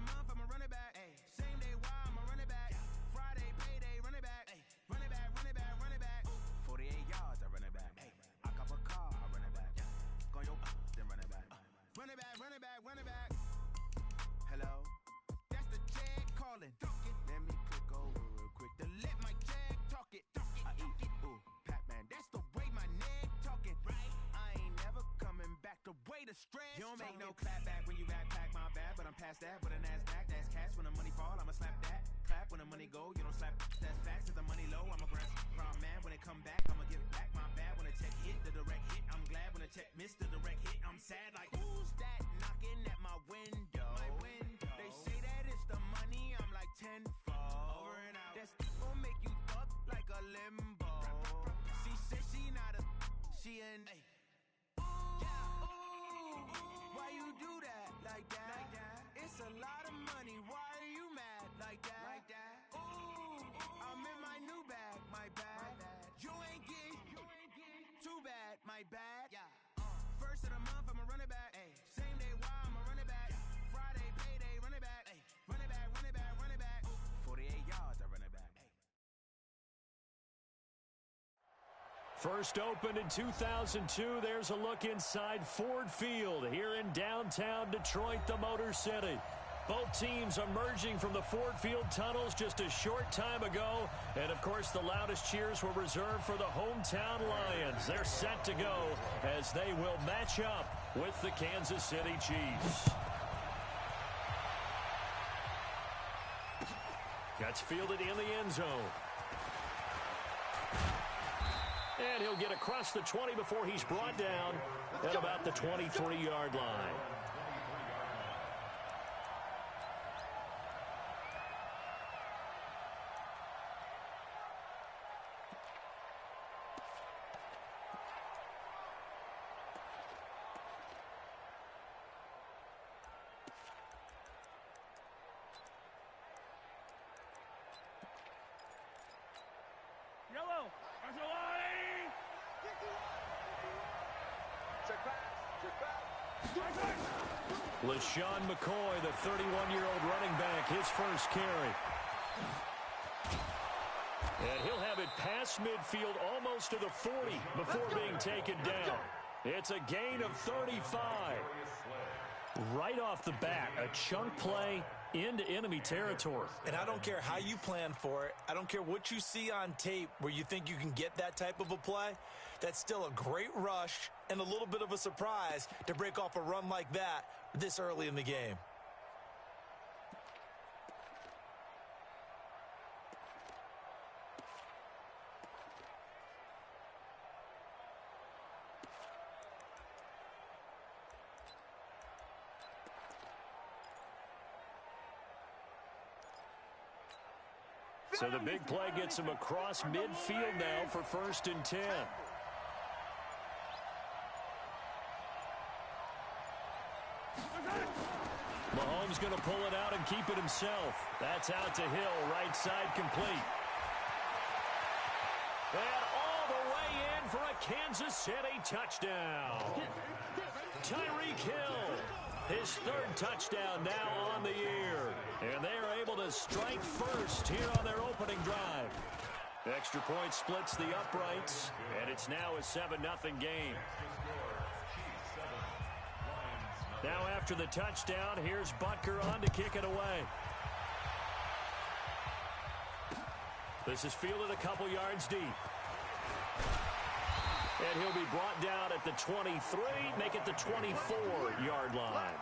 the month, I'ma run it back. Ay. Same day, why I'ma run it back. Friday, payday, run it back. Ay. Run it back, run it back, run it back. 48 yards, I run it back. Ay. I cop a car, I run it back. Go yo, then run it back. Run it back, run it back, run it back. Hello? That's the Jag calling. Let me click over real quick to let my Jag talk it. I eat it, ooh, Pac-Man. That's the way my neck talking. Right? I ain't never coming back. The way the stress. You don't make no clap back when you backpack, my bad. But I'm past that with a NASDAQ. That's cash when the money fall. I'ma slap that. Clap when the money go. You don't slap. That's facts. If the money low, I'm a ground man. When it come back, I'ma give it back. My bad when the check hit the direct hit. I'm glad when the check missed the direct hit. I'm sad like who's that knocking at my window? They say that it's the money. I'm like tenfold. Over and out. That's gon' make you up like a limbo. She said she not a. She an. Why you do that like that? It's a lot of money. Why are you mad like that? Ooh, I'm in my new bag, my bad. You ain't getting too bad, my bad. First of the month, I'ma run it back. Ay. Same day, why I'ma run it back. Friday, payday, run it back. Ay. Run it back, run it back, run it back. 48 yards, I run it back. Ay. First opened in 2002. There's a look inside Ford Field here in downtown Detroit, the Motor City. Both teams emerging from the Ford Field tunnels just a short time ago. And, of course, the loudest cheers were reserved for the hometown Lions. They're set to go as they will match up with the Kansas City Chiefs. Gets fielded in the end zone. And he'll get across the 20 before he's brought down at about the 23-yard line. Yellow, LaShawn McCoy, the 31-year-old running back, his first carry. And he'll have it past midfield almost to the 40 before being taken down. It's a gain of 35. Right off the bat, a chunk play into enemy territory. And I don't care how you plan for it. I don't care what you see on tape where you think you can get that type of a play. That's still a great rush and a little bit of a surprise to break off a run like that this early in the game. So the big play gets him across midfield now for 1st and 10. Mahomes going to pull it out and keep it himself. That's out to Hill, right side complete. And all the way in for a Kansas City touchdown. Tyreek Hill, his 3rd touchdown now on the year. And they are able to strike first here on their opening drive. Extra point splits the uprights, and it's now a 7-0 game. Now after the touchdown, here's Butker on to kick it away. This is fielded a couple yards deep. And he'll be brought down at the 23, make it the 24-yard line.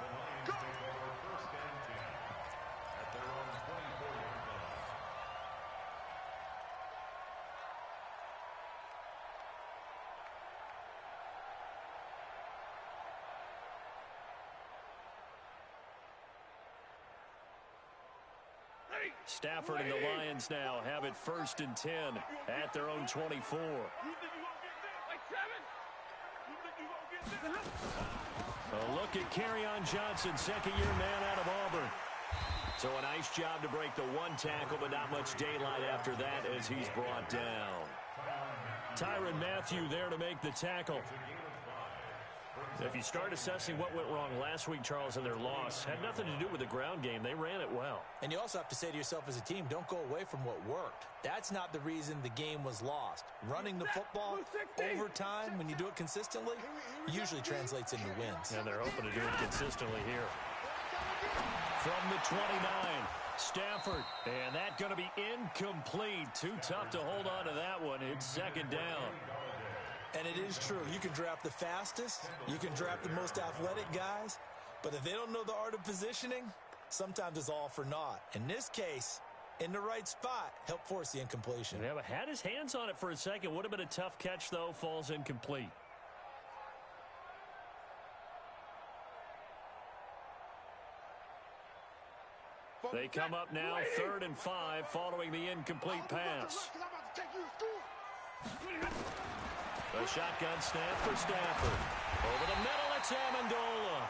Stafford and the Lions now have it 1st and 10 at their own 24. A look at Kerryon Johnson, 2nd-year man out of Auburn. So a nice job to break the 1 tackle, but not much daylight after that as he's brought down. Tyrann Mathieu there to make the tackle. If you start assessing what went wrong last week, Charles, in their loss, had nothing to do with the ground game. They ran it well. And you also have to say to yourself as a team, don't go away from what worked. That's not the reason the game was lost. Running the football over time, when you do it consistently, usually translates into wins. And they're hoping to do it consistently here. From the 29, Stafford. And that's going to be incomplete. Too tough to hold on to that one. It's second down. And it is true. You can draft the fastest. You can draft the most athletic guys. But if they don't know the art of positioning, sometimes it's all for naught. In this case, in the right spot, help force the incompletion. Yeah, but had his hands on it for a second. Would have been a tough catch, though. Falls incomplete. They come up now, 3rd and 5, following the incomplete pass. A shotgun snap for Stafford. Over the middle, it's Amendola.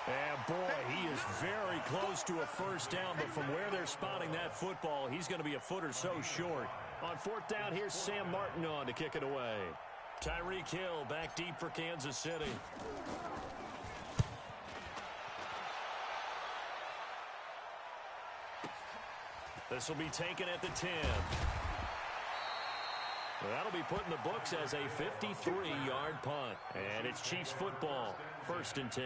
And boy, he is very close to a first down, but from where they're spotting that football, he's going to be a foot or so short. On 4th down, here's Sam Martin on to kick it away. Tyreek Hill back deep for Kansas City. This will be taken at the 10. That'll be put in the books as a 53-yard punt. And it's Chiefs football, 1st and 10.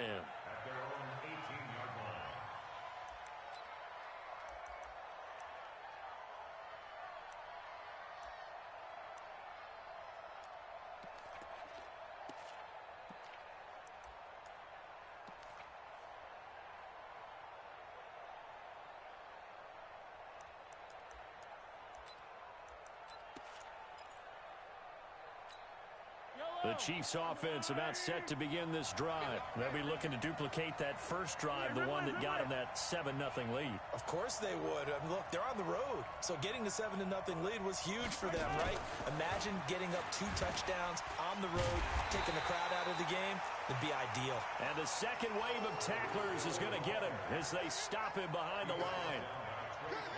The Chiefs offense about set to begin this drive. They'll be looking to duplicate that first drive, the one that got them that 7-0 lead. Of course they would. I mean, look, they're on the road. So getting the 7-0 lead was huge for them, right? Imagine getting up 2 touchdowns on the road, taking the crowd out of the game. It'd be ideal. And the second wave of tacklers is going to get him as they stop him behind the line.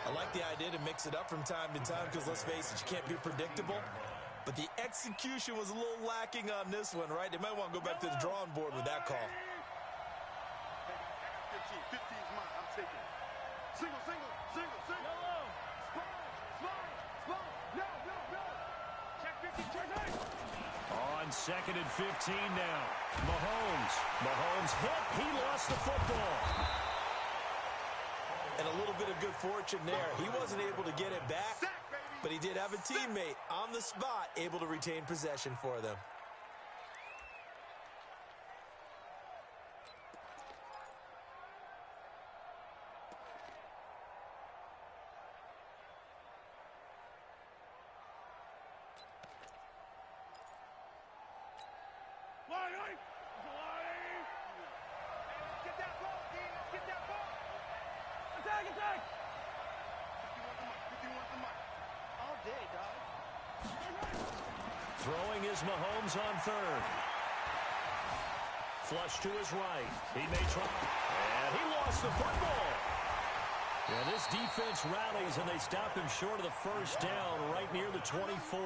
I like the idea to mix it up from time to time because, let's face it, you can't be predictable. But the execution was a little lacking on this one, right? They might want to go back to the drawing board with that call. 15 is mine. I'm taking it. Single. Yellow. Spot. No. Check 50, check 8. On 2nd and 15 now. Mahomes hit. He lost the football. And a little bit of good fortune there. He wasn't able to get it back. But he did have a teammate on the spot able to retain possession for them. Get that ball, Dean. Get that ball. Attack. All day, dog. Throwing is Mahomes on 3rd. Flush to his right. He may try. And he lost the football. Yeah, this defense rallies, and they stop him short of the first down right near the 24.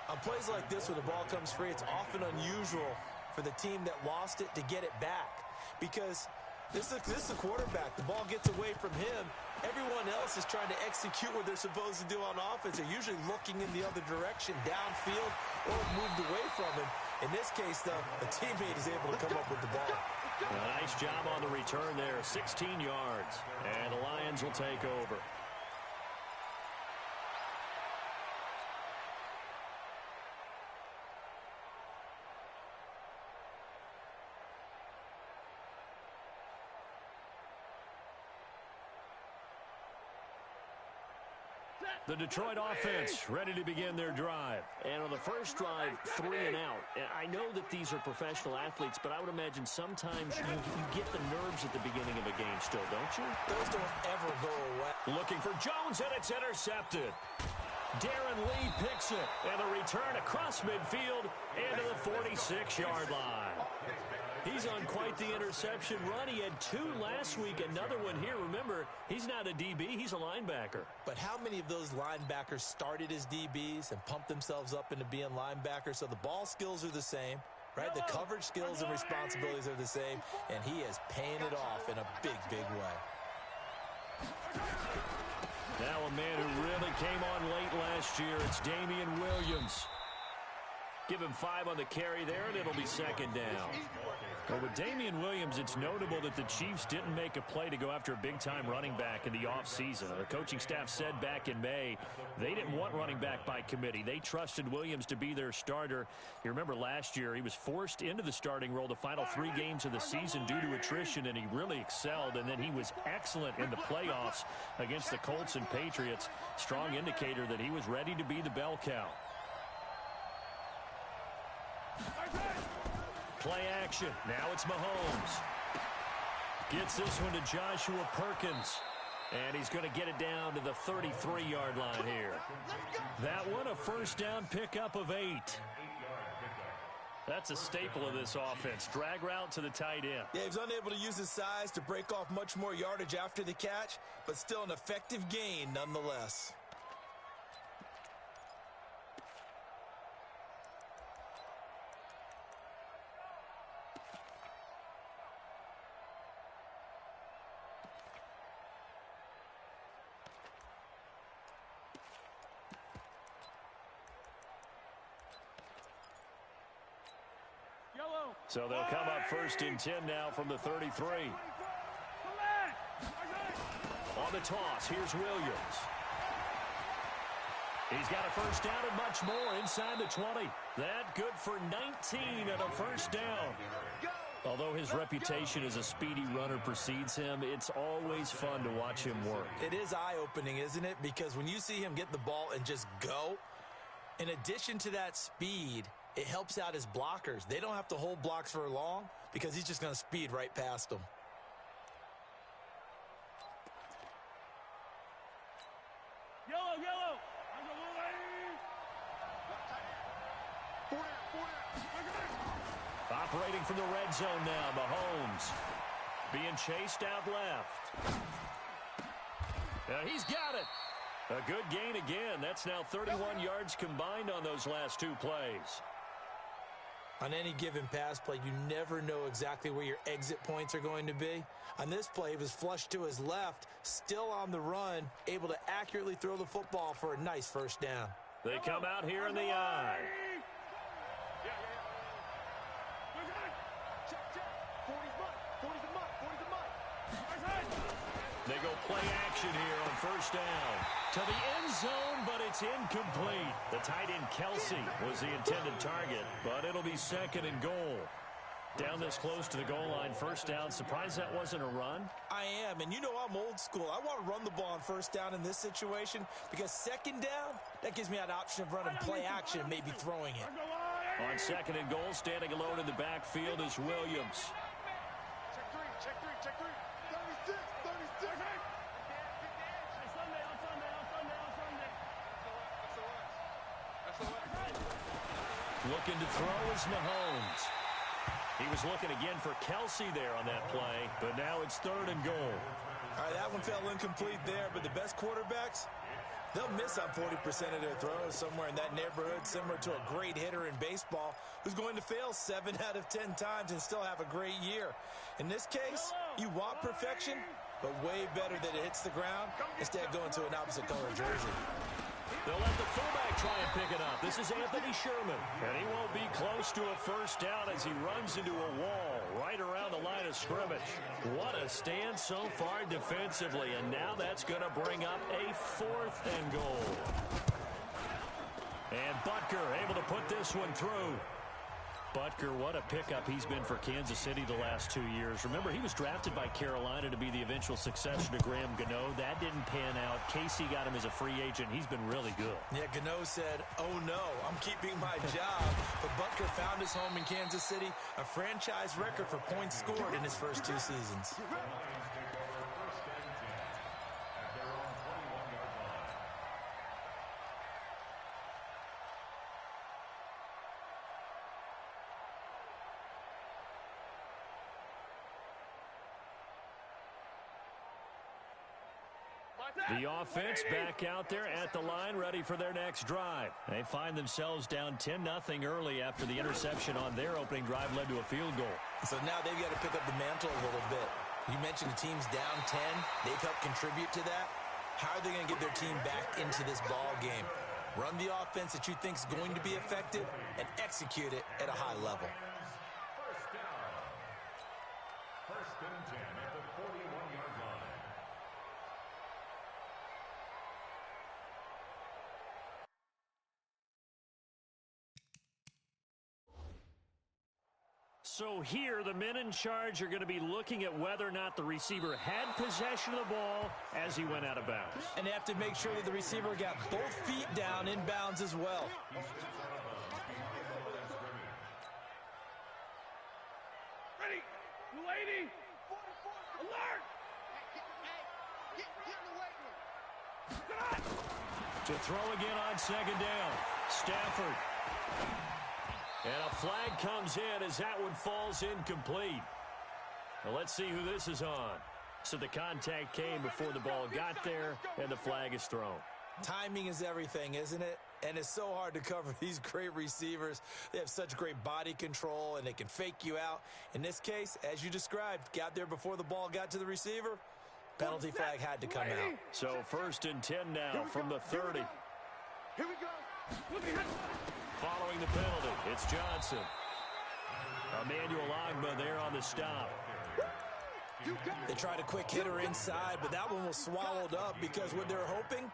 On plays like this where the ball comes free, it's often unusual for the team that lost it to get it back. Because this is the quarterback. The ball gets away from him. Everyone else is trying to execute what they're supposed to do on offense. They're usually looking in the other direction, downfield, or moved away from him. In this case, though, a teammate is able to come up with the ball. A nice job on the return there, 16 yards. And the Lions will take over. The Detroit offense ready to begin their drive. And on the first drive, 3 and out. I know that these are professional athletes, but I would imagine sometimes you get the nerves at the beginning of a game still, don't you? Those don't ever go away. Looking for Jones, and it's intercepted. Darren Lee picks it, and a return across midfield into the 46-yard line. He's on quite the interception run. He had 2 last week, another one here. Remember, he's not a DB, he's a linebacker. But how many of those linebackers started as DBs and pumped themselves up into being linebackers? So the ball skills are the same. right? The coverage skills and responsibilities are the same, and he is paying it off in a big, big way. Now a man who really came on late last year, it's Damian Williams. Give him 5 on the carry there, and it'll be second down. Well, with Damian Williams, it's notable that the Chiefs didn't make a play to go after a big-time running back in the offseason. The coaching staff said back in May they didn't want running back by committee. They trusted Williams to be their starter. You remember last year he was forced into the starting role the final 3 games of the season due to attrition, and he really excelled. And then he was excellent in the playoffs against the Colts and Patriots. Strong indicator that he was ready to be the bell cow. Play action. Now it's Mahomes. Gets this one to Joshua Perkins. And he's going to get it down to the 33-yard line here. That one, a first down pickup of 8. That's a staple of this offense. Drag route to the tight end. Yeah, he was unable to use his size to break off much more yardage after the catch, but still an effective gain nonetheless. So they'll come up first and 10 now from the 33. On the toss, here's Williams. He's got a first down and much more inside the 20. That good for 19 and a first down. Although his reputation as a speedy runner precedes him, it's always fun to watch him work. It is eye-opening, isn't it? Because when you see him get the ball and just go, in addition to that speed, it helps out his blockers. They don't have to hold blocks for long because he's just going to speed right past them. Yellow. Operating from the red zone now, Mahomes. Being chased out left. He's got it. A good gain again. That's now 31 yards combined on those last 2 plays. On any given pass play, you never know exactly where your exit points are going to be. On this play, he was flushed to his left, still on the run, able to accurately throw the football for a nice first down. They come out here in the eye. They go play action here on first down. To the end zone, but it's incomplete. The tight end Kelsey was the intended target, but it'll be second and goal. Down this close to the goal line, first down. Surprised that wasn't a run? I am, and you know I'm old school. I want to run the ball on first down in this situation because second down, that gives me that option of running play action and maybe throwing it. On second and goal, standing alone in the backfield is Williams. Check three. 36. Looking to throw is Mahomes. He was looking again for Kelsey there on that play, but now it's third and goal. All right, that one fell incomplete there, but the best quarterbacks, they'll miss on 40% of their throws somewhere in that neighborhood, similar to a great hitter in baseball who's going to fail 7 out of 10 times and still have a great year. In this case, you want perfection, but way better that it hits the ground instead of going to an opposite color jersey. They'll let the fullback try and pick it up. This is Anthony Sherman, and he won't be close to a first down as he runs into a wall right around the line of scrimmage. What a stand so far defensively, and now that's going to bring up a 4th and goal. And Butker able to put this one through. Butker, what a pickup he's been for Kansas City the last 2 years. Remember, he was drafted by Carolina to be the eventual successor to Graham Gano. That didn't pan out. Casey got him as a free agent. He's been really good. Yeah, Gano said, oh no, I'm keeping my job. But Butker found his home in Kansas City, a franchise record for points scored in his first 2 seasons. The offense back out there at the line, ready for their next drive. They find themselves down 10-0 early after the interception on their opening drive led to a field goal. So now they've got to pick up the mantle a little bit. You mentioned the team's down 10. They've helped contribute to that. How are they going to get their team back into this ball game? Run the offense that you think is going to be effective and execute it at a high level. First and 10 at the 41-yard line. So here, the men in charge are going to be looking at whether or not the receiver had possession of the ball as he went out of bounds. And they have to make sure that the receiver got both feet down in bounds as well. Ready, lady, alert! To throw again on second down. Stafford. And a flag comes in as that one falls incomplete. Well, let's see who this is on. So the contact came before the ball got there, and the flag is thrown. Timing is everything, isn't it? And it's so hard to cover these great receivers. They have such great body control, and they can fake you out. In this case, as you described, got there before the ball got to the receiver. Penalty flag had to come out. So first and 10 now from the 30. Here we go. Following the penalty, it's Johnson. Emmanuel Ogbah there on the stop. They tried a quick hitter inside, but that one was swallowed up because what they're hoping,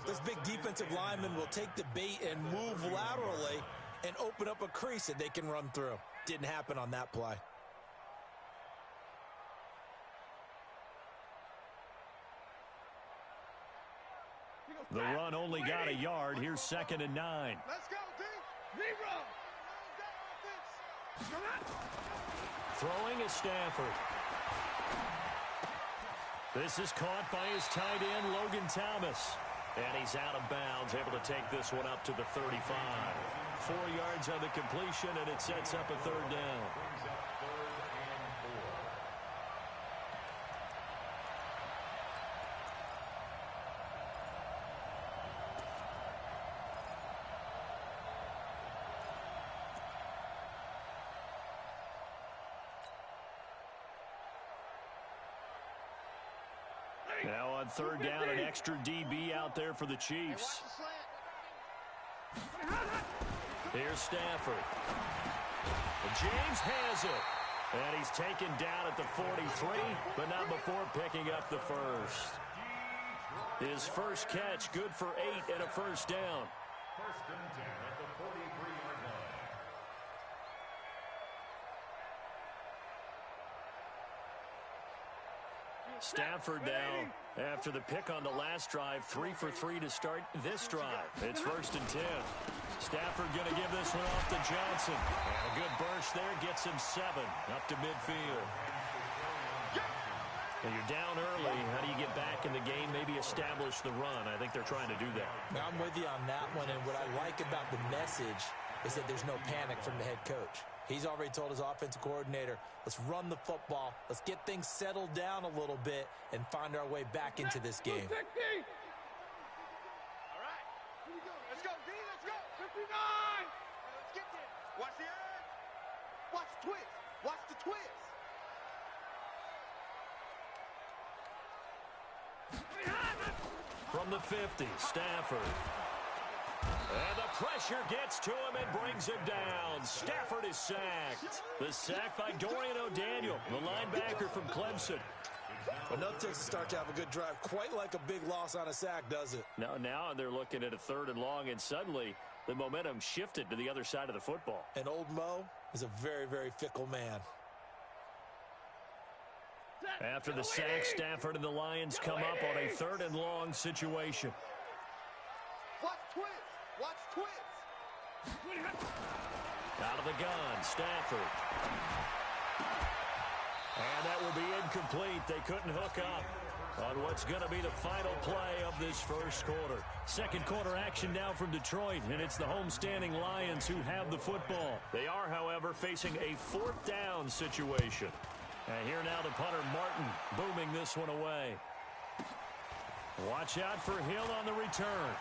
this big defensive lineman will take the bait and move laterally and open up a crease that they can run through. Didn't happen on that play. The run only got a yard. Here's second and 9. Let's go, D. Throwing is Stafford. This is caught by his tight end, Logan Thomas. And he's out of bounds, able to take this one up to the 35. 4 yards on the completion, and it sets up a third down. Now on third down, an extra DB out there for the Chiefs. Here's Stafford. And James has it. And he's taken down at the 43, but not before picking up the first. His first catch, good for 8 and a first down. First and 10 at the 43-yard line. Stafford now, after the pick on the last drive, 3 for 3 to start this drive. It's first and 10. Stafford going to give this one off to Johnson. And a good burst there gets him 7 up to midfield. And you're down early. How do you get back in the game, maybe establish the run? I think they're trying to do that. Now, I'm with you on that one, and what I like about the message is that there's no panic from the head coach. He's already told his offensive coordinator, let's run the football, let's get things settled down a little bit and find our way back into this game. All right. Here we go. Let's go, D. Let's go. 59. Let's get there. Watch the edge. Watch the twist. Watch the twist. From the 50, Stafford. And the pressure gets to him and brings him down. Stafford is sacked. The sack by Dorian O'Daniel, the linebacker from Clemson. Enough to start to have a good drive. Quite like a big loss on a sack, does it? Now they're looking at a third and long, and suddenly the momentum shifted to the other side of the football. And old Mo is a very, very fickle man. After the sack, Stafford and the Lions come up on a third and long situation. Watch twist. Watch twist. Out of the gun, Stafford. And that will be incomplete. They couldn't hook up on what's going to be the final play of this first quarter. Second quarter action now from Detroit, and it's the homestanding Lions who have the football. They are, however, facing a fourth down situation. And here now the punter, Martin, booming this one away. Watch out for Hill on the return.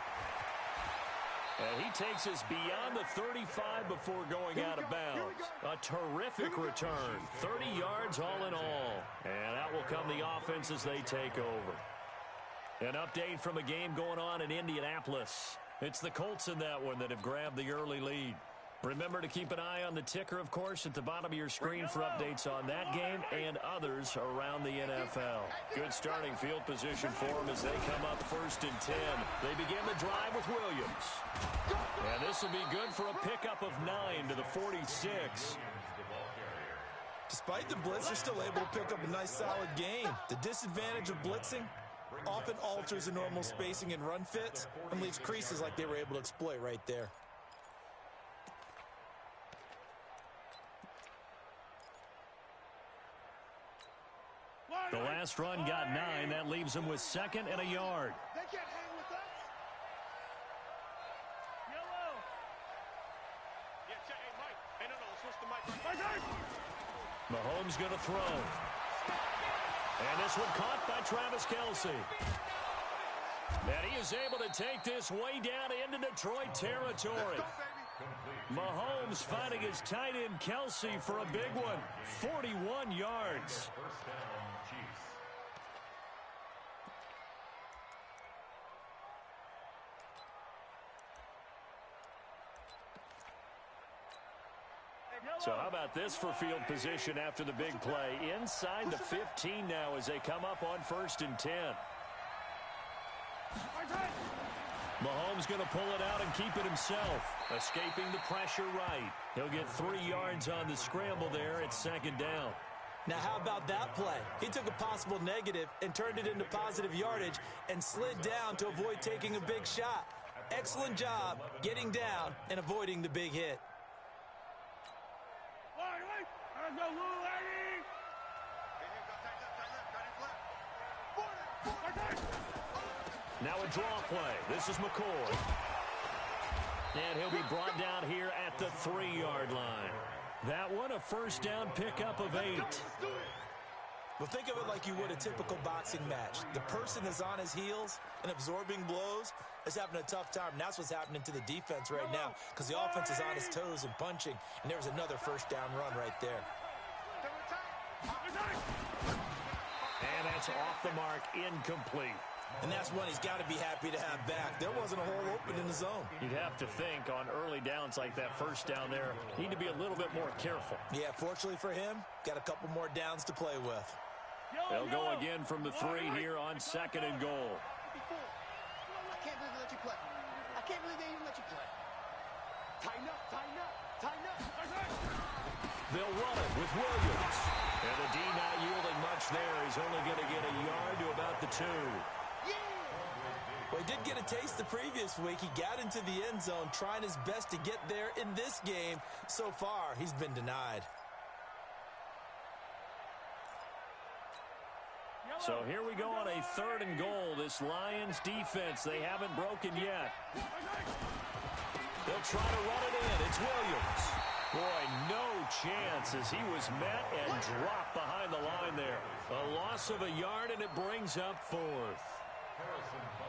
And he takes us beyond the 35 before going out of bounds. A terrific return. 30 yards all in all. And out will come the offense as they take over. An update from a game going on in Indianapolis. It's the Colts in that one that have grabbed the early lead. Remember to keep an eye on the ticker, of course, at the bottom of your screen for updates on that game and others around the NFL. Good starting field position for them as they come up 1st and 10. They begin the drive with Williams. And this will be good for a pickup of 9 to the 46. Despite the blitz, they're still able to pick up a nice, solid gain. The disadvantage of blitzing often alters the normal spacing and run fits and leaves creases like they were able to exploit right there. The last run got 9. That leaves them with 2nd and a yard. They can't hang with us. Yellow. Yeah, check. Hey, Mike. Hey, no, switch the mic. Mahomes going to throw. And this one caught by Travis Kelce. And he is able to take this way down into Detroit territory. Mahomes finding his tight end Kelce for a big one. 41 yards. First down, Chiefs. So how about this for field position after the big play? Inside the 15 now as they come up on 1st and 10. Mahomes going to pull it out and keep it himself. Escaping the pressure right. He'll get 3 yards on the scramble there at 2nd down. Now, how about that play? He took a possible negative and turned it into positive yardage and slid down to avoid taking a big shot. Excellent job getting down and avoiding the big hit. Now a draw play. This is McCoy. And he'll be brought down here at the 3-yard line. That one, a 1st down pickup of 8. Well, think of it like you would a typical boxing match. The person is on his heels and absorbing blows is having a tough time. And that's what's happening to the defense right now because the offense is on his toes and punching. And there was another 1st down run right there. And that's off the mark, incomplete. And that's one he's got to be happy to have back. There wasn't a hole open in the zone. You'd have to think on early downs like that 1st down there, need to be a little bit more careful. Yeah, fortunately for him, got a couple more downs to play with. They'll go again from the 3 here on 2nd and goal. I can't believe they let you play. I can't believe they even let you play. Tighten up, tighten up, tighten up. They'll run it with Williams. And the D not yielding much there. He's only going to get a yard to about the 2. Well, he did get a taste the previous week. He got into the end zone trying his best to get there in this game. So far, he's been denied. So here we go on a 3rd and goal. This Lions defense, they haven't broken yet. They'll try to run it in. It's Williams. Boy, no chance as he was met and dropped behind the line there. A loss of a yard, and it brings up 4th.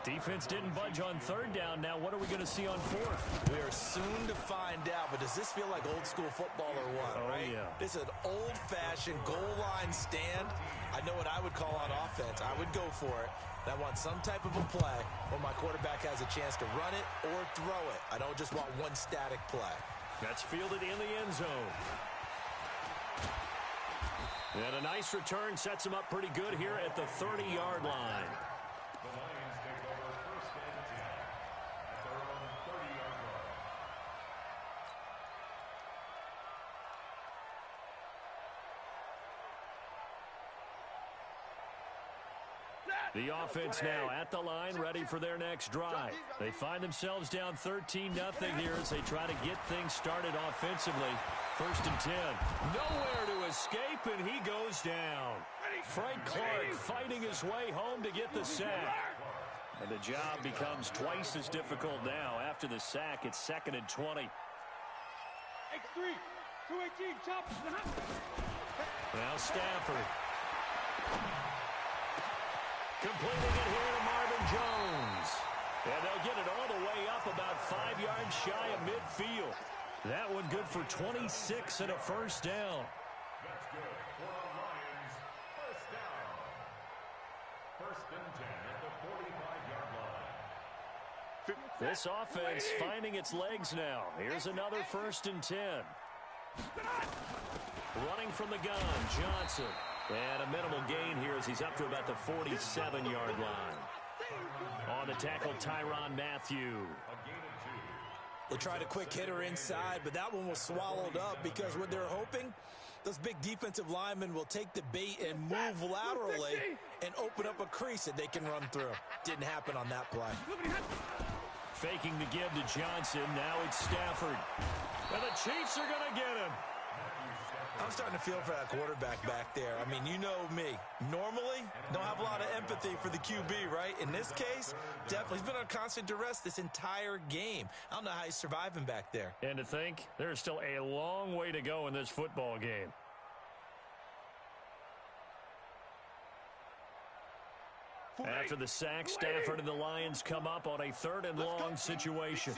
Defense didn't budge on 3rd down. Now what are we going to see on 4th? We are soon to find out, but does this feel like old school football or what, Oh, right? yeah. This is an old-fashioned goal line stand. I know what I would call on offense. I would go for it. And I want some type of a play where my quarterback has a chance to run it or throw it. I don't just want one static play. That's fielded in the end zone. And a nice return sets him up pretty good here at the 30-yard line. The Lions take over 1st and 10 at their own 30-yard line. The offense now at the line, ready for their next drive. They find themselves down 13-0 here as they try to get things started offensively. 1st and 10. Nowhere to escape, and he goes down. Frank Clark fighting his way home to get the sack. And the job becomes twice as difficult now. After the sack, it's 2nd and 20. X3, 218, chop. Now Stafford. Completing it here to Marvin Aaron Jones. And they'll get it all the way up about 5 yards shy of midfield. That one good for 26 and a first down. That's good for the Lions. First down. First and 10 at the 45-yard line. This offense finding its legs now. Here's another first and 10. Running from the gun, Johnson. And a minimal gain here as he's up to about the 47-yard line. On the tackle, Tyrann Mathieu. They tried a quick hitter inside, but that one was swallowed up because what they're hoping, those big defensive linemen will take the bait and move laterally and open up a crease that they can run through. Didn't happen on that play. Faking the give to Johnson. Now it's Stafford. And the Chiefs are going to get him. I'm starting to feel for that quarterback back there. I mean, you know me. Normally, don't have a lot of empathy for the QB, right? In this case, definitely. He's been on constant duress this entire game. I don't know how he's surviving back there. And to think, there's still a long way to go in this football game. After the sack, Stafford and the Lions come up on a 3rd and long situation.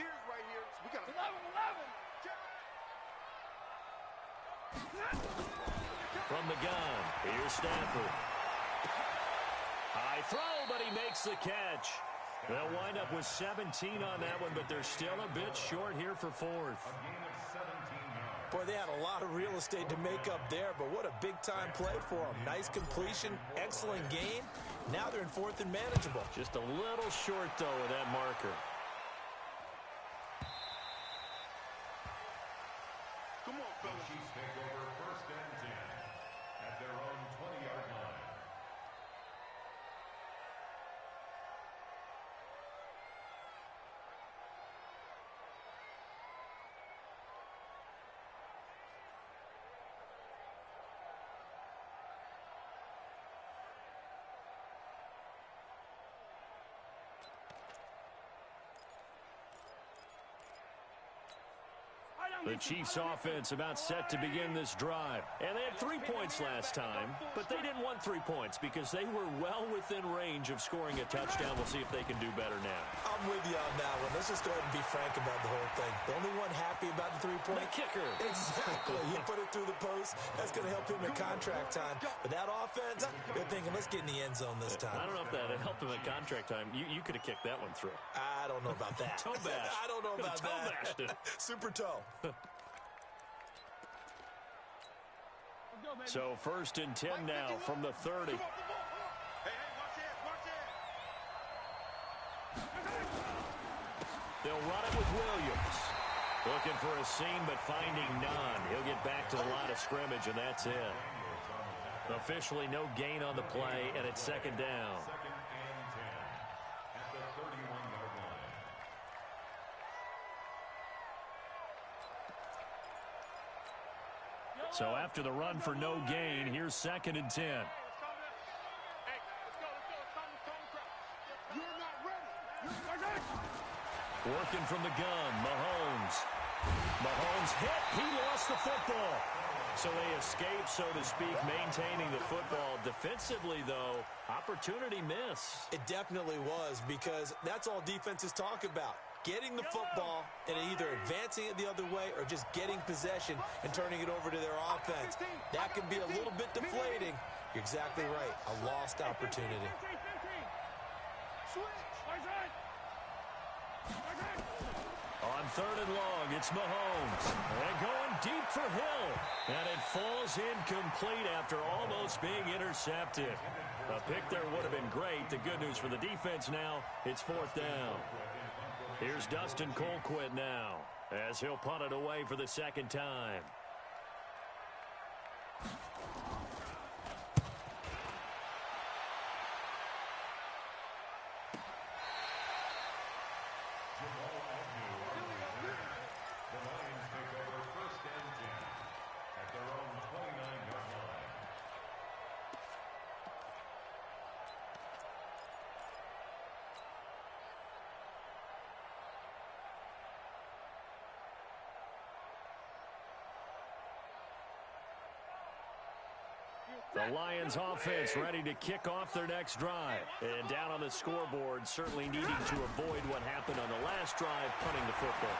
From the gun, here's Stafford. High throw, but he makes the catch. They'll wind up with 17 on that one, but they're still a bit short here for 4th. Boy, they had a lot of real estate to make up there, but what a big-time play for them. Nice completion, excellent gain. Now they're in 4th and manageable. Just a little short, though, of that marker. Come on, fellas. Chiefs take over first and 10 at their own 20-yard line. The Chiefs offense about set to begin this drive. And they had 3 points last time, but they didn't want 3 points because they were well within range of scoring a touchdown. We'll see if they can do better now. I'm with you on that one. Let's just go ahead and be frank about the whole thing. The only one happy about the 3-point? The kicker. Exactly. He put it through the post. That's going to help him in contract time. But that offense, they're thinking, let's get in the end zone this time. I don't know if that helped him at contract time. You could have kicked that one through. I don't know about that. Toe bash. I don't know about Toe that. bashed it. Super toe. So 1st and 10 now from the 30. Hey, watch this, watch this. They'll run it with Williams. Looking for a seam, but finding none. He'll get back to the line of scrimmage, and that's it. Officially no gain on the play, and it's 2nd down. Second and 10 at the 31-yard line. So after the run for no gain, here's 2nd and 10. Hey, let's go. It's time to tone crowd. You're not ready. Working from the gun, Mahomes. Mahomes hit. He lost the football. So they escape, so to speak, maintaining the football. Defensively, though, opportunity miss. It definitely was, because that's all defenses talk about. Getting the football and either advancing it the other way or just getting possession and turning it over to their offense. That can be a little bit deflating. You're exactly right. A lost opportunity. On 3rd and long, it's Mahomes. And going deep for Hill. And it falls incomplete after almost being intercepted. A pick there would have been great. The good news for the defense now, it's 4th down. Here's Dustin Colquitt now, as he'll punt it away for the 2nd time. The Lions take over first and 10 at their own 29-yard line. The Lions offense ready to kick off their next drive. And down on the scoreboard, certainly needing to avoid what happened on the last drive, punting the football.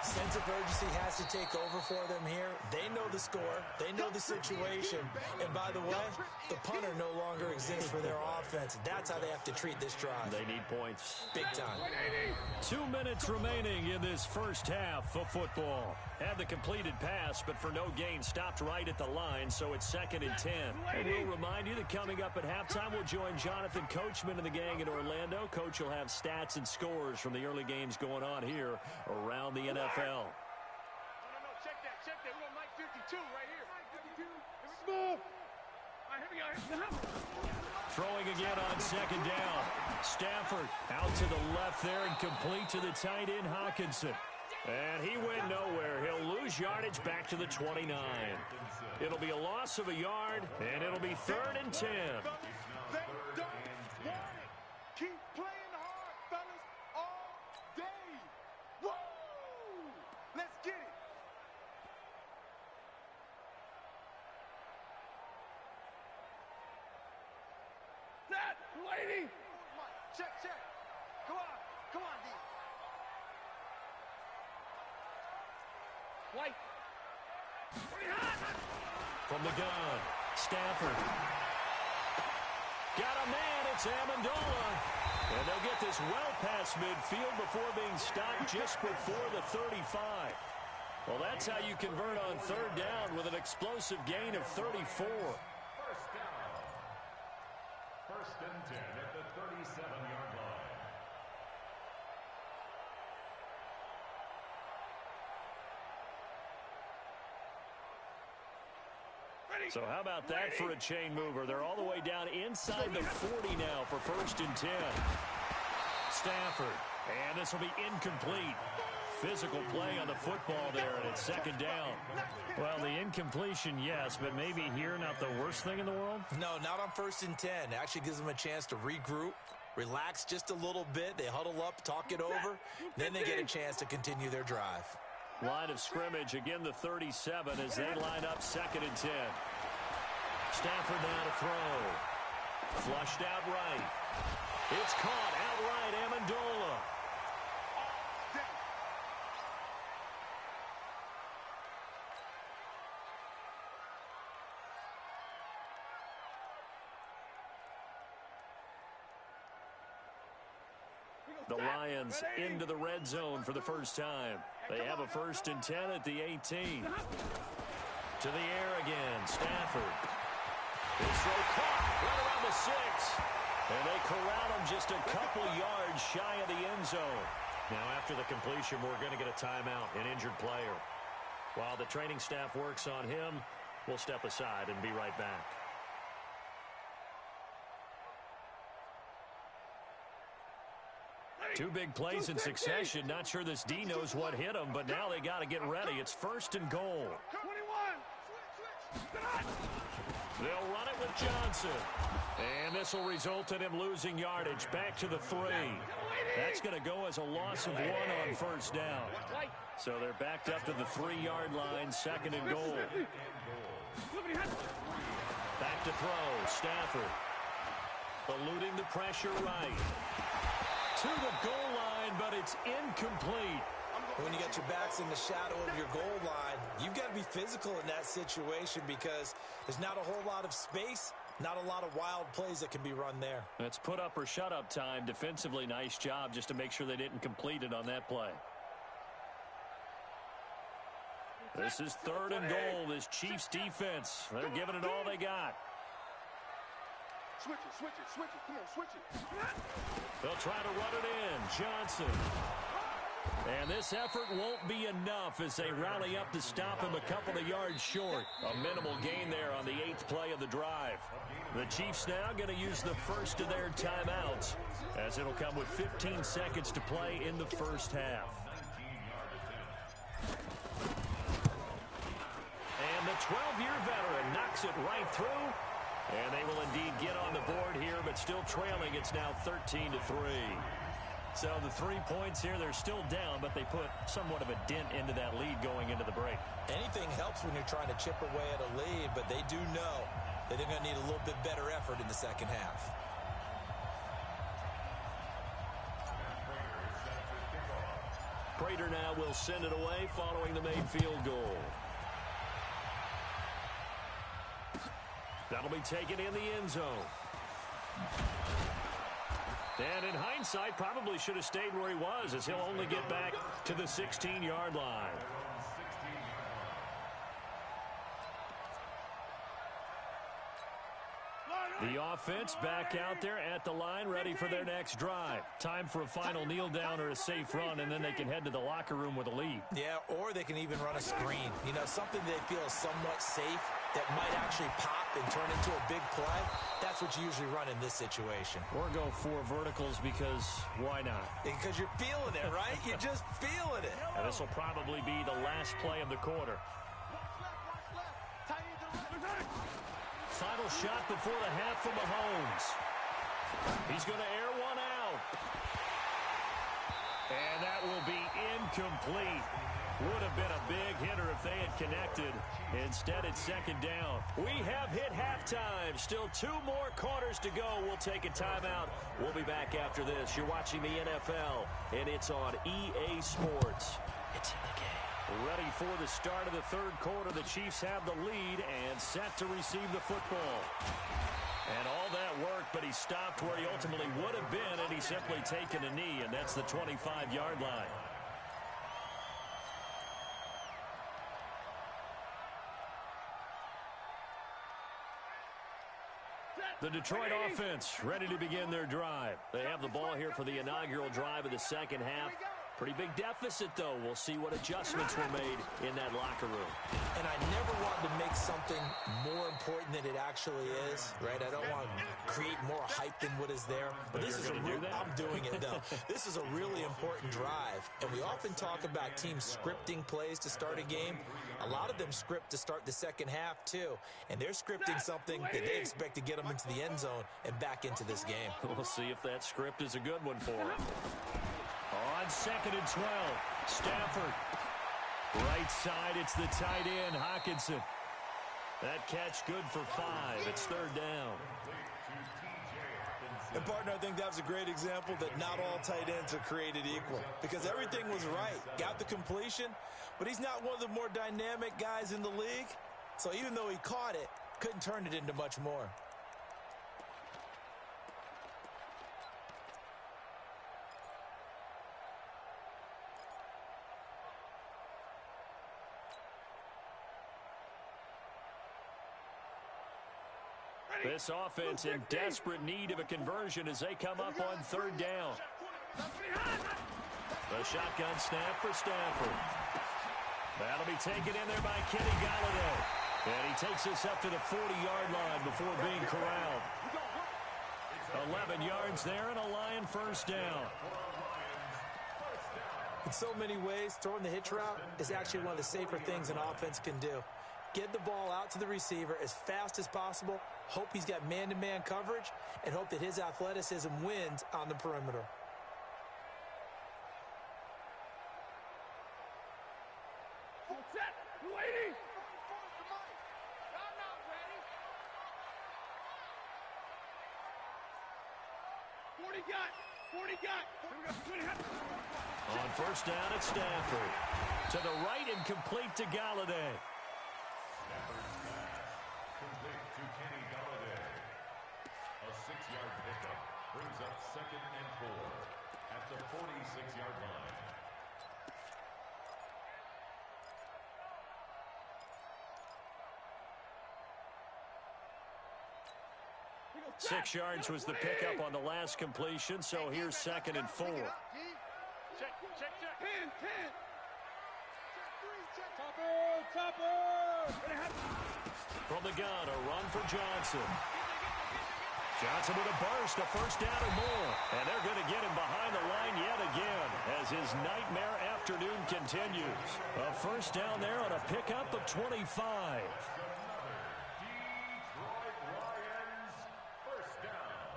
Sense of urgency has to take over for them here. They know the score. They know the situation. And by the way, the punter no longer exists for their offense. That's how they have to treat this drive. They need points. Big time. 2 minutes remaining in this first half of football. Had the completed pass, but for no gain, stopped right at the line, so it's 2nd and 10. And we'll remind you that coming up at halftime, we'll join Jonathan Coachman and the gang in Orlando. Coach will have stats and scores from the early games going on here around the NFL. No, check that. We're on Mike 52 right here. Mike 52. Here we go. Throwing again on 2nd down. Stafford out to the left there and complete to the tight end Hockenson. And he went nowhere. He'll lose yardage back to the 29. It'll be a loss of a yard, and it'll be 3rd and 10. They don't want it. Keep playing hard, fellas, all day. Woo! Let's get it. That lady. Check. Come on, D. White. From the gun, Stafford. Got a man, it's Amendola. And they'll get this well past midfield before being stopped just before the 35. Well, that's how you convert on 3rd down with an explosive gain of 34. First down. 1st and 10 at the 37-yard line. So how about that for a chain mover? They're all the way down inside the 40 now for 1st and 10. Stafford. And this will be incomplete. Physical play on the football there, and it's 2nd down. Well, the incompletion, yes, but maybe here not the worst thing in the world? No, not on 1st and 10. It actually gives them a chance to regroup, relax just a little bit. They huddle up, talk it over. Then they get a chance to continue their drive. Line of scrimmage, again the 37 as they line up 2nd and 10. Stafford now to throw. Flushed out right. It's caught outright, Amendola. The Lions into the red zone for the first time. They have a 1st and 10 at the 18. To the air again, Stafford. His throw caught right around the 6. And they corral him just a couple yards shy of the end zone. Now after the completion, we're going to get a timeout, an injured player. While the training staff works on him, we'll step aside and be right back. Two big plays in succession. Not sure this D knows what hit him, but now they got to get ready. It's 1st and goal. 21. They'll run it with Johnson. And this will result in him losing yardage back to the 3. That's going to go as a loss of 1 on 1st down. So they're backed up to the 3-yard line, 2nd and goal. Back to throw, Stafford. Eluding the pressure right. To the goal line, but it's incomplete. When you got your backs in the shadow of your goal line, you've got to be physical in that situation because there's not a whole lot of space, not a lot of wild plays that can be run there. That's put up or shut up time. Defensively, nice job just to make sure they didn't complete it on that play. This is 3rd and goal, this Chiefs defense. They're giving it all they got. Switch it. Come on, switch it. They'll try to run it in. Johnson. And this effort won't be enough as they rally up to stop him a couple of yards short. A minimal gain there on the 8th play of the drive. The Chiefs now going to use the first of their timeouts as it'll come with 15 seconds to play in the first half. And the 12-year veteran knocks it right through. And they will indeed get on the board here, but still trailing. It's now 13-3. So the 3 points here, they're still down, but they put somewhat of a dent into that lead going into the break. Anything helps when you're trying to chip away at a lead, but they do know that they're going to need a little bit better effort in the second half. Prater now will send it away following the made field goal. That'll be taken in the end zone. And in hindsight, probably should have stayed where he was, as he'll only get back to the 16-yard line. The offense back out there at the line, ready for their next drive. Time for a final kneel down or a safe run, and then they can head to the locker room with a lead. Yeah, or they can even run a screen. You know, something they feel is somewhat safe that might actually pop and turn into a big play. That's what you usually run in this situation. Or go 4 verticals, because why not? Because you're feeling it, right? You're just feeling it. And this will probably be the last play of the quarter. Final shot before the half from Mahomes. He's going to air one out. And that will be incomplete. Would have been a big hitter if they had connected. Instead, it's second down. We have hit halftime. Still 2 more quarters to go. We'll take a timeout. We'll be back after this. You're watching the NFL, and it's on EA Sports. It's in the game. Ready for the start of the third quarter. The Chiefs have the lead and set to receive the football. And all that work, but he stopped where he ultimately would have been, and he's simply taken a knee, and that's the 25-yard line. The Detroit offense ready to begin their drive. They have the ball here for the inaugural drive of the second half. Pretty big deficit, though. We'll see what adjustments were made in that locker room. And I never want to make something more important than it actually is, right? I don't want to create more hype than what is there. But this is I'm doing it, though. This is a really important drive. And we often talk about teams scripting plays to start a game. A lot of them script to start the second half, too. And they're scripting something that they expect to get them into the end zone and back into this game. We'll see if that script is a good one for them. On 2nd and 12, Stafford. Right side, it's the tight end, Hockenson. That catch good for 5. It's third down. And, partner, I think that was a great example that not all tight ends are created equal, because everything was right. Got the completion, but he's not one of the more dynamic guys in the league. So even though he caught it, couldn't turn it into much more. This offense in desperate need of a conversion as they come up on third down. The shotgun snap for Stafford. That'll be taken in there by Kenny Golladay. And he takes us up to the 40-yard line before being corralled. 11 yards there and a Lion first down. In so many ways, throwing the hitch route is actually one of the safer things an offense can do. Get the ball out to the receiver as fast as possible, hope he's got man-to-man coverage, and hope that his athleticism wins on the perimeter. On first down, it's Stafford. To the right and complete to Golladay. Stafford's pass complete to Kenny Golladay. A 6-yard pickup brings up 2nd and 4 at the 46-yard line. 6 yards was the pickup on the last completion, so here's 2nd and 4. Check. 10. From the gun, a run for Johnson. Johnson with a burst, a first down or more. And they're going to get him behind the line yet again as his nightmare afternoon continues. A first down there on a pickup of 25. Detroit Lions, first down.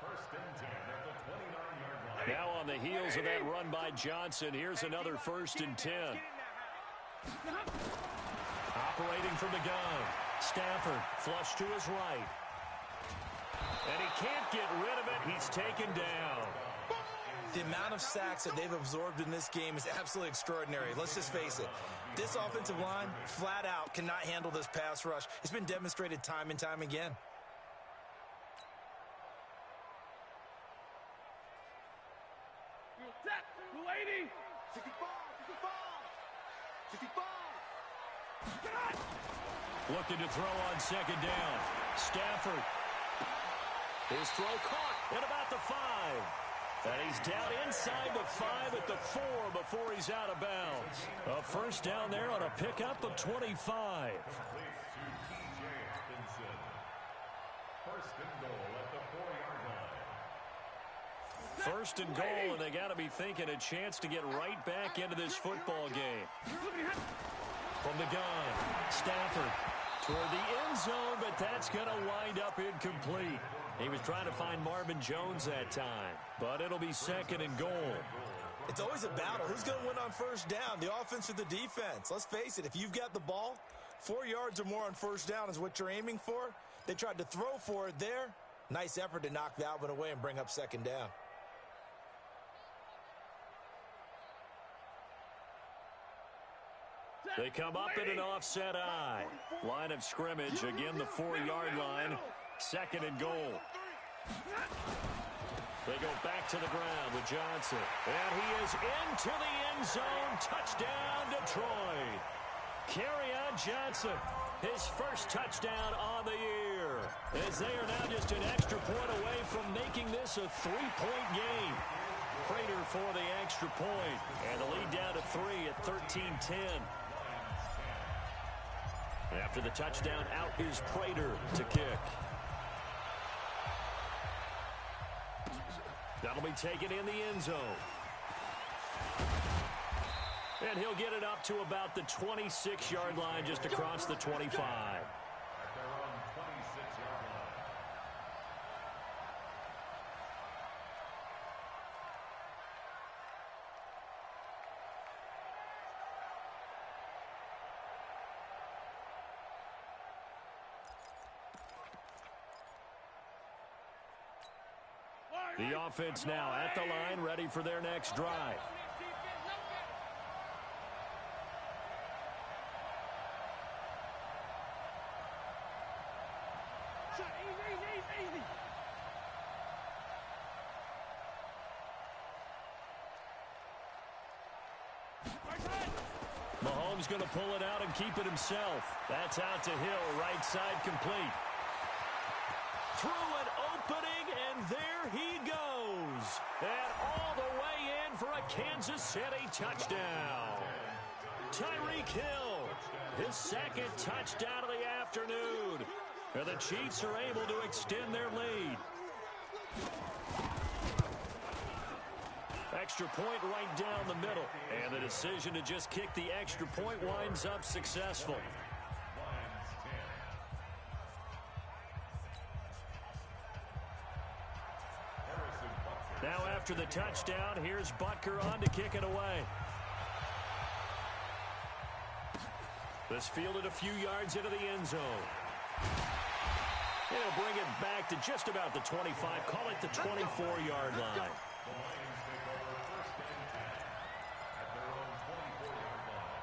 1st and 10 at the 29-yard line. Now on the heels of that run by Johnson. Here's another 1st and 10. Operating from the gun. Stafford flush to his right. And he can't get rid of it. He's taken down. The amount of sacks that they've absorbed in this game is absolutely extraordinary. Let's just face it. This offensive line, flat out, cannot handle this pass rush. It's been demonstrated time and time again. Lady! 65, 65, 65. Looking to throw on 2nd down. Stafford. His throw caught at about the 5. And he's down inside the 5 at the 4 before he's out of bounds. A 1st down there on a pickup of 25. Complete to T.J. Hockenson. 1st and goal at the 4-yard line. 1st and goal, and they got to be thinking a chance to get right back into this football game. From the gun, Stafford toward the end zone, but that's going to wind up incomplete. He was trying to find Marvin Jones that time, but it'll be 2nd and goal. It's always a battle. Who's going to win on 1st down, the offense or the defense? Let's face it, if you've got the ball, 4 yards or more on 1st down is what you're aiming for. They tried to throw for it there. Nice effort to knock that one away and bring up 2nd down. They come up in an offset eye. Line of scrimmage, again the 4-yard line. 2nd and goal. They go back to the ground with Johnson. And he is into the end zone. Touchdown, Detroit. Kerryon Johnson, his 1st touchdown on the year. As they are now just an extra point away from making this a 3-point game. Prater for the extra point. And the lead down to 3 at 13-10. After the touchdown, out is Prater to kick. That'll be taken in the end zone. And he'll get it up to about the 26-yard line, just across the 25. At their own 26-yard line. The offense now at the line, ready for their next drive. Easy. Mahomes going to pull it out and keep it himself. That's out to Hill, right side complete. Through an opening, and there he goes. And all the way in for a Kansas City touchdown. Tyreek Hill, his 2nd touchdown of the afternoon. And the Chiefs are able to extend their lead. Extra point right down the middle. And the decision to just kick the extra point winds up successful. Now after the touchdown, here's Butker on to kick it away. This fielded a few yards into the end zone. He'll bring it back to just about the 25. Call it the 24-yard line. The Lions take over 1st and 10 at their own 24-yard line.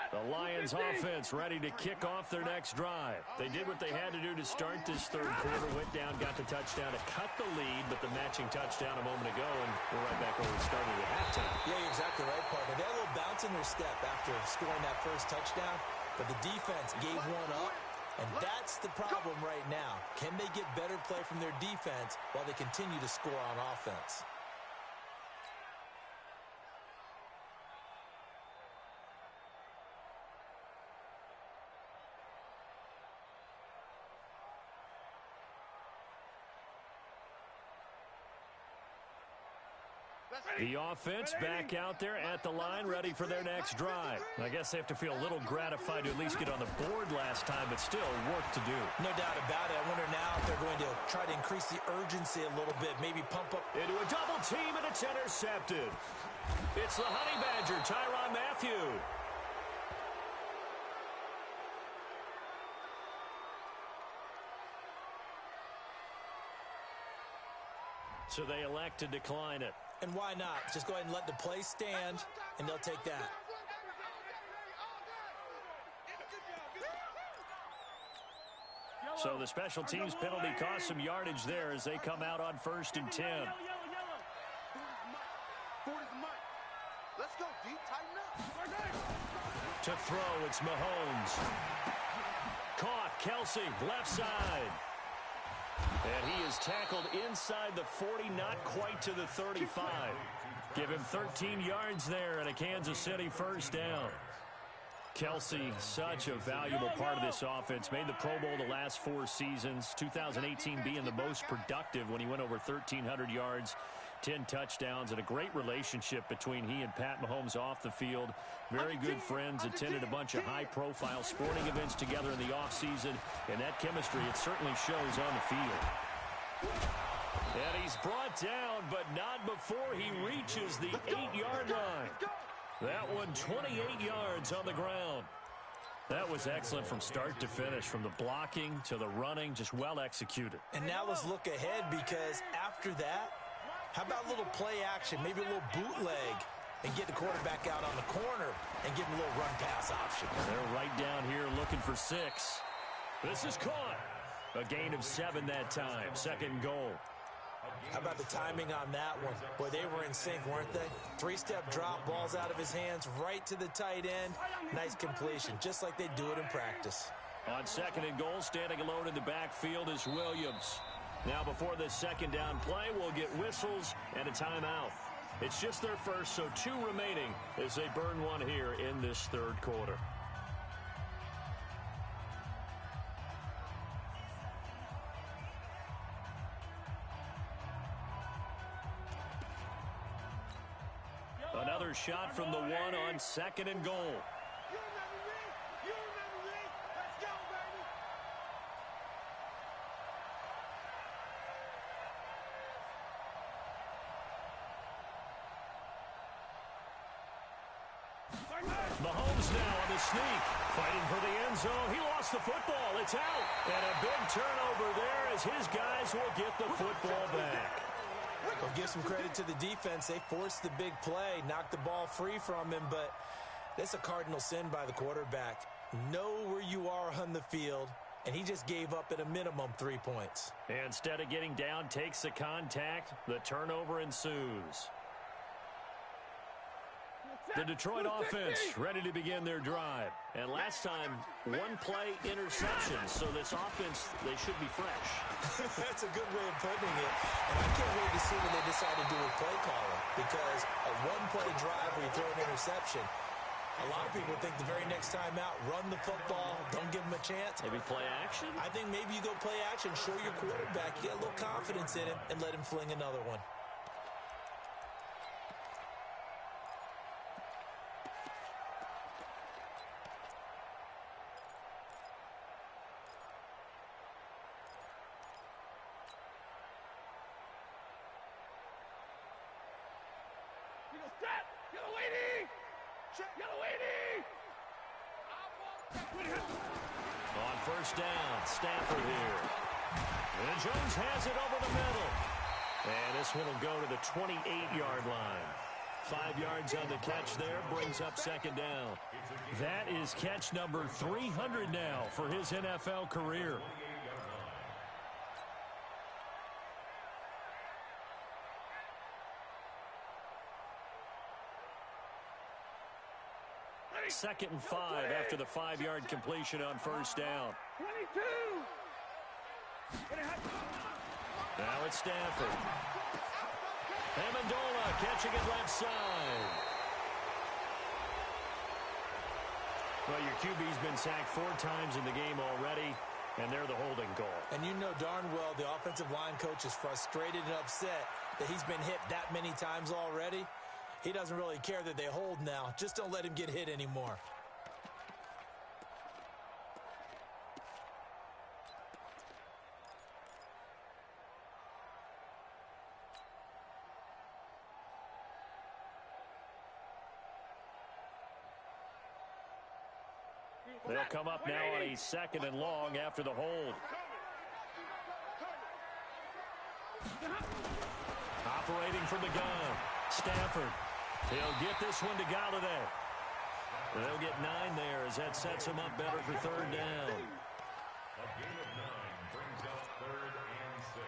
The Lions offense ready to kick off their next drive. They did what they had to do to start this 3rd quarter, went down, got the touchdown to cut the lead, but the matching touchdown a moment ago, and we're right back where we started at halftime. Yeah, you're exactly right, partner. They had a little bounce in their step after scoring that 1st touchdown, but the defense gave one up, and that's the problem right now. Can they get better play from their defense while they continue to score on offense? The offense back out there at the line, ready for their next drive. I guess they have to feel a little gratified to at least get on the board last time, but still work to do. No doubt about it. I wonder now if they're going to try to increase the urgency a little bit, maybe pump up. Into a double team, and it's intercepted. It's the Honey Badger, Tyrann Mathieu. So they elect to decline it. And why not? Just go ahead and let the play stand, and they'll take that. So the special teams penalty cost some yardage there as they come out on 1st and 10. Let's go, D. Tighten up. To throw, it's Mahomes. Caught, Kelsey, left side. And he is tackled inside the 40, not quite to the 35. Give him 13 yards there and a Kansas City first down. Kelsey, such a valuable part of this offense. Made the Pro Bowl the last 4 seasons. 2018 being the most productive when he went over 1,300 yards, 10 touchdowns, and a great relationship between he and Pat Mahomes off the field. Very good friends, attended a bunch of high-profile sporting events together in the offseason, and that chemistry, it certainly shows on the field. And he's brought down, but not before he reaches the 8-yard line. That one 28 yards on the ground. That was excellent from start to finish, from the blocking to the running, just well executed. And now let's look ahead, because after that, how about a little play action, maybe a little bootleg, and get the quarterback out on the corner and give him a little run pass option. They're right down here looking for 6. This is caught. A gain of 7 that time. 2nd and goal. How about the timing on that one? Boy, they were in sync, weren't they? 3-step drop, balls out of his hands, right to the tight end. Nice completion, just like they do it in practice. On 2nd and goal, standing alone in the backfield is Williams. Now before this 2nd down play, we'll get whistles and a timeout. It's just their first, so 2 remaining as they burn one here in this 3rd quarter. Another shot from the 1 on 2nd and goal. Mahomes now on the sneak, fighting for the end zone. He lost the football. It's out. And a big turnover there as his guys will get the football back. Well, give some credit to the defense. They forced the big play, knocked the ball free from him, but that's a cardinal sin by the quarterback. Know where you are on the field, and he just gave up at a minimum 3 points. Instead of getting down, takes the contact. The turnover ensues. The Detroit offense ready to begin their drive. And last time, 1 play interception. So this offense, they should be fresh. That's a good way of putting it. And I can't wait to see what they decide to do with play calling. Because a 1-play drive where you throw an interception, a lot of people think the very next time out, run the football, don't give them a chance. Maybe play action? I think maybe you go play action, show your quarterback, you got a little confidence in him, and let him fling another one. On 1st down, Stafford here. And Jones has it over the middle. And this one will go to the 28-yard line. 5 yards on the catch there, brings up 2nd down. That is catch number 300 now for his NFL career. Second and 5 after the 5-yard completion on 1st down. 22. Now it's Stafford. Amendola catching it left side. Well, your QB's been sacked 4 times in the game already. And they're the holding call. And you know darn well the offensive line coach is frustrated and upset that he's been hit that many times already. He doesn't really care that they hold now. Just don't let him get hit anymore. They'll come up now on a 2nd and long after the hold. Operating from the gun, Stafford. He'll get this one to Galladay. They'll get 9 there as that sets him up better for 3rd down. A gain of 9 brings up 3rd and 6.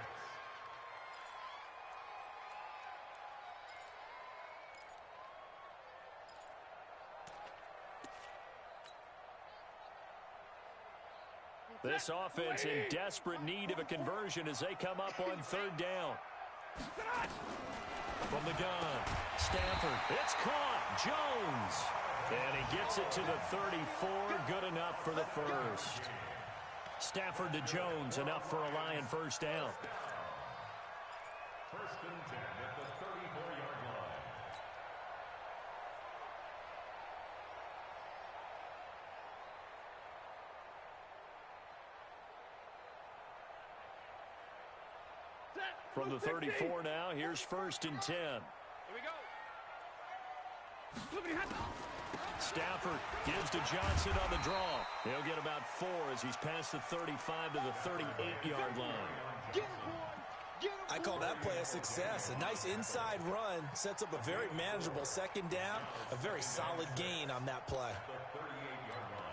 This offense in desperate need of a conversion as they come up on 3rd down. From the gun, Stafford. It's caught. Jones. And he gets it to the 34. Good enough for the first. Stafford to Jones. Enough for a Lion first down. 1st and 10 at the 34-yard line. From the 34 now, here's 1st and 10. Here we go. Stafford gives to Johnson on the draw. He'll get about 4 as he's past the 35 to the 38-yard line. Get him, boy. Get him, I call that play a success. A nice inside run sets up a very manageable 2nd down. A very solid gain on that play. The 38-yard line.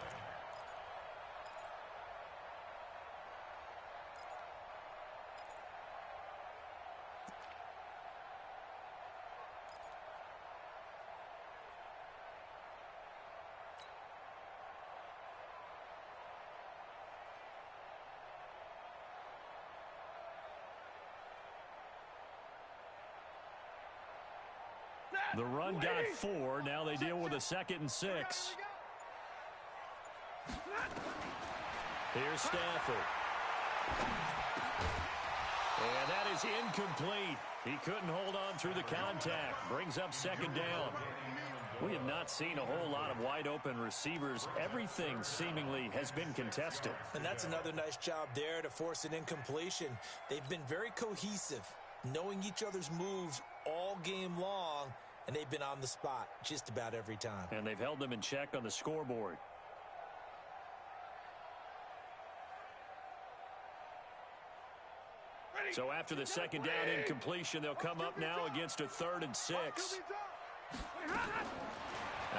The run got 4. Now they deal with a 2nd and 6. Here's Stafford. And that is incomplete. He couldn't hold on through the contact. Brings up 2nd down. We have not seen a whole lot of wide open receivers. Everything seemingly has been contested. And that's another nice job there to force an incompletion. They've been very cohesive, knowing each other's moves all game long, and they've been on the spot just about every time. And they've held them in check on the scoreboard. So after the 2nd down incompletion, they'll come up now against a 3rd and 6.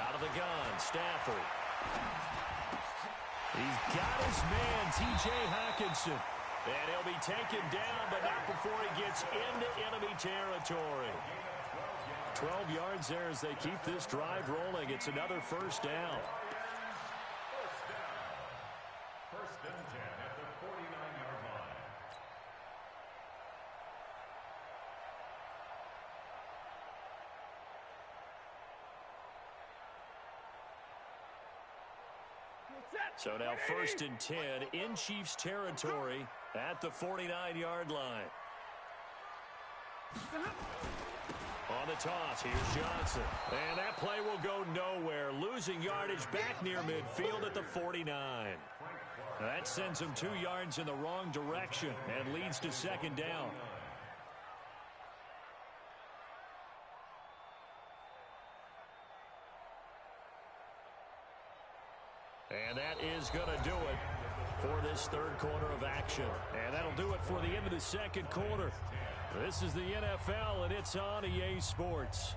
Out of the gun, Stafford. He's got his man, T.J. Hockenson. And he'll be taken down, but not before he gets into enemy territory. 12 yards there as they keep this drive rolling. It's another 1st down. 1st and 10 at the 49-yard line. So now 1st and 10 in Chiefs territory at the 49-yard line. On the toss, here's Johnson. And that play will go nowhere. Losing yardage back near midfield at the 49. That sends him 2 yards in the wrong direction and leads to 2nd down. And that is going to do it for this 3rd quarter of action. And that'll do it for the end of the 2nd quarter. This is the NFL, and it's on EA Sports.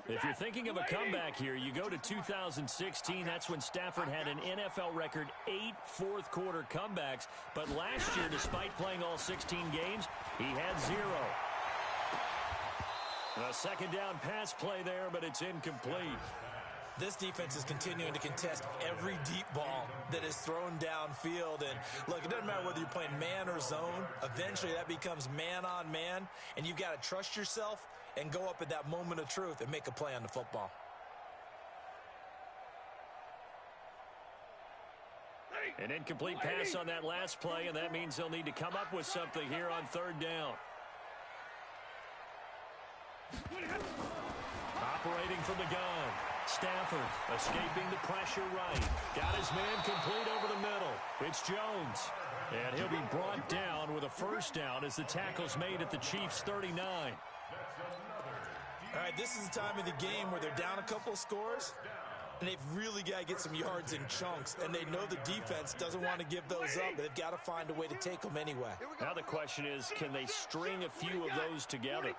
If you're thinking of a comeback here, you go to 2016. That's when Stafford had an NFL record 8 fourth-quarter comebacks. But last year, despite playing all 16 games, he had 0. A second down pass play there, but it's incomplete. This defense is continuing to contest every deep ball that is thrown downfield. And look, it doesn't matter whether you're playing man or zone. Eventually that becomes man on man, and you've got to trust yourself and go up at that moment of truth and make a play on the football. An incomplete pass on that last play, and that means they'll need to come up with something here on third down. Operating from the gun. Stafford escaping the pressure right. Got his man complete over the middle. It's Jones. And he'll be brought down with a first down as the tackle's made at the Chiefs' 39. All right, this is the time of the game where they're down a couple of scores, and they've really got to get some yards in chunks, and they know the defense doesn't want to give those up, but they've got to find a way to take them anyway. Now the question is, can they string a few of those together?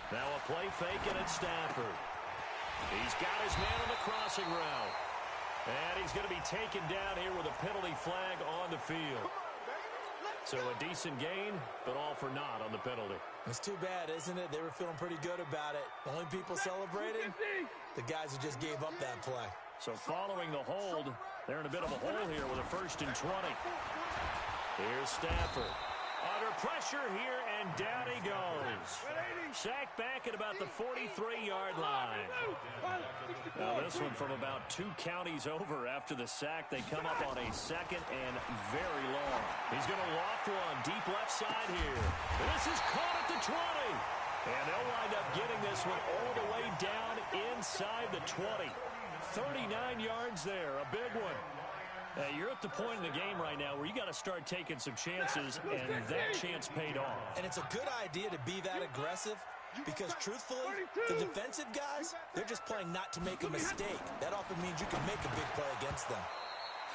Now a play fake, and it's Stafford. He's got his man on the crossing route. And he's going to be taken down here with a penalty flag on the field. So a decent gain, but all for naught on the penalty. It's too bad, isn't it? They were feeling pretty good about it. The only people celebrating, the guys who just gave up that play. So following the hold, they're in a bit of a hole here with a 1st and 20. Here's Stafford. Under pressure here, and down he goes. Sacked back at about the 43-yard line. Now this one from about 2 counties over after the sack. They come up on a 2nd and very long. He's going to loft one deep left side here. This is caught at the 20. And they'll wind up getting this one all the way down inside the 20. 39 yards there, a big one. You're at the point in the game right now where you got to start taking some chances, and that chance paid off. And it's a good idea to be that aggressive because, truthfully, the defensive guys, they're just playing not to make a mistake. That often means you can make a big play against them.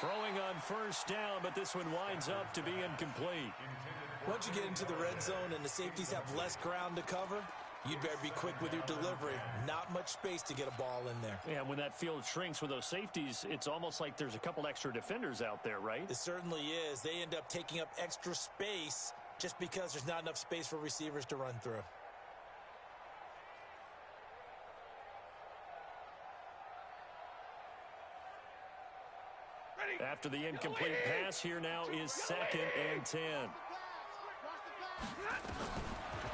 Throwing on first down, but this one winds up to be incomplete. Once you get into the red zone and the safeties have less ground to cover, you'd better be quick with your delivery. Not much space to get a ball in there. Yeah, when that field shrinks with those safeties, it's almost like there's a couple extra defenders out there, right? It certainly is. They end up taking up extra space just because there's not enough space for receivers to run through. After the incomplete pass, here now is 2nd and 10.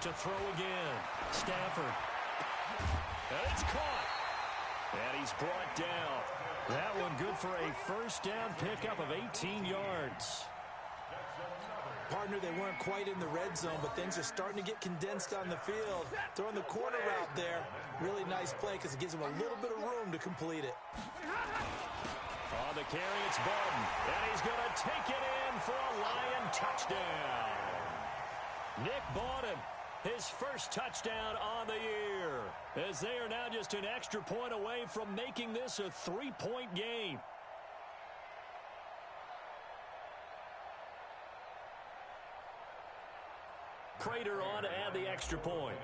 To throw again. Stafford. And it's caught. And he's brought down. That one good for a first down pickup of 18 yards. Partner, they weren't quite in the red zone, but things are starting to get condensed on the field. Throwing the corner route there. Really nice play because it gives them a little bit of room to complete it. On the carry, it's Bowden. And he's going to take it in for a Lion touchdown. Nick Bowden, his first touchdown on the year, as they are now just an extra point away from making this a 3-point game. Prater on to add the extra point.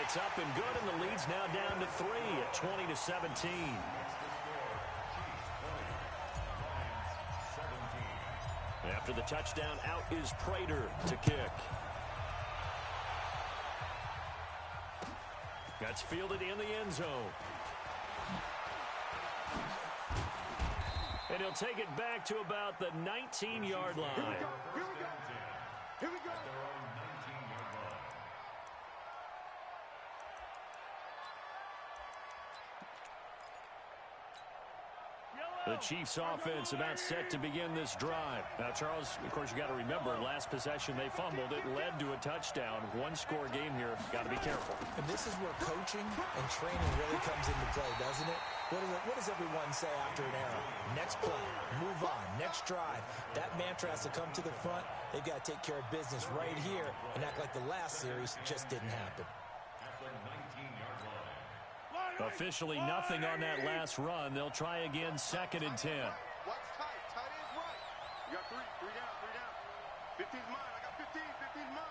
It's up and good, and the lead's now down to 3 at 20-17. After the touchdown, out is Prater to kick. That's fielded in the end zone. And he'll take it back to about the 19-yard line. Here we go. Here we go. The Chiefs offense about set to begin this drive. Now, Charles, of course, you got to remember, last possession they fumbled. It led to a touchdown. One-score game here. Got to be careful. And this is where coaching and training really comes into play, doesn't it? What does everyone say after an error? Next play, move on, next drive. That mantra has to come to the front. They've got to take care of business right here and act like the last series just didn't happen. Officially nothing on that last run. They'll try again, 2nd and 10. What's tight? Tight is right. You got three down. 15's mine. I got 15. 15's mine.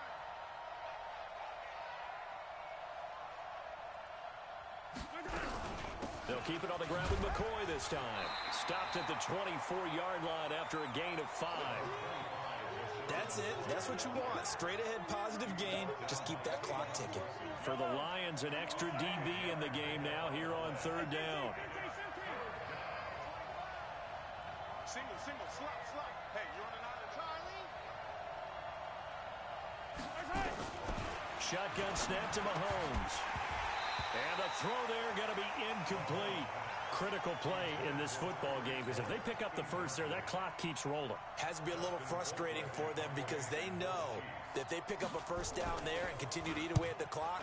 They'll keep it on the ground with McCoy this time. Stopped at the 24-yard line after a gain of 5. That's it. That's what you want. Straight ahead positive gain. Just keep that clock ticking. For the Lions, an extra DB in the game now here on 3rd down. Single, slot. Hey, you're running out of Charlie. Shotgun snap to Mahomes. And the throw there going to be incomplete. Critical play in this football game because if they pick up the first there, that clock keeps rolling. Has to be a little frustrating for them because they know that if they pick up a first down there and continue to eat away at the clock,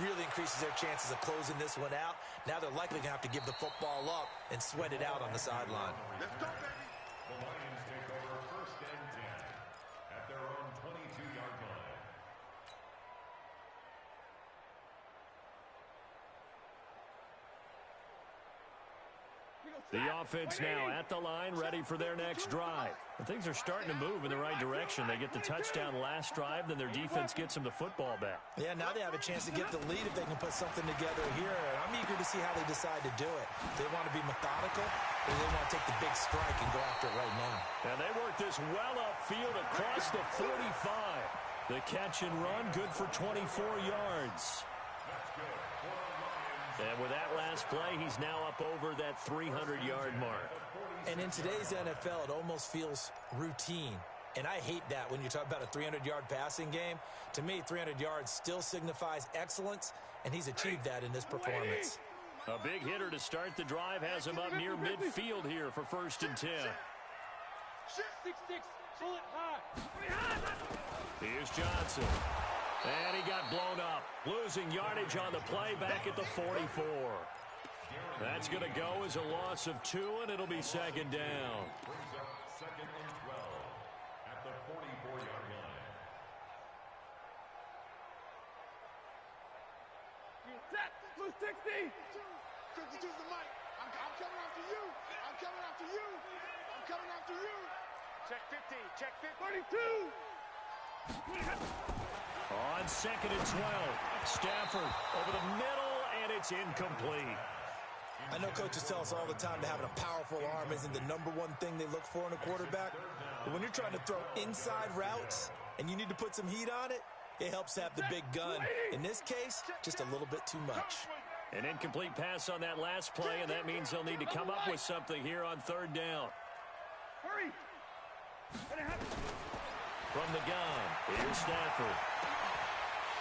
really increases their chances of closing this one out. Now they're likely going to have to give the football up and sweat it out on the sideline. Let's go, baby. The Lions take over 1st and 10 at their own 22-yard line. The offense now at the line, ready for their next drive. And things are starting to move in the right direction. They get the touchdown last drive, then their defense gets them the football back. Yeah, now they have a chance to get the lead if they can put something together here. I'm eager to see how they decide to do it. They want to be methodical, or they want to take the big strike and go after it right now. And they work this well upfield across the 45. The catch and run, good for 24 yards. And with that last play, he's now up over that 300-yard mark. And in today's NFL, it almost feels routine. And I hate that when you talk about a 300-yard passing game. To me, 300 yards still signifies excellence, and he's achieved that in this performance. A big hitter to start the drive has him up near midfield here for 1st and 10. 6-6, pull it high. Here's Johnson. And he got blown up. Losing yardage on the play back at the 44. That's going to go as a loss of 2, and it'll be 2nd down. Brings up 2nd and 12 at the 44-yard line. Set, blue 60. 52's the mic. I'm coming after you. I'm coming after you. I'm coming after you. Check 15, check 32. On 2nd and 12, Stafford over the middle, and it's incomplete. I know coaches tell us all the time that having a powerful arm isn't the #1 thing they look for in a quarterback. But when you're trying to throw inside routes and you need to put some heat on it, it helps to have the big gun. In this case, just a little bit too much. An incomplete pass on that last play, and that means they'll need to come up with something here on 3rd down. Hurry. From the gun, here's Stafford.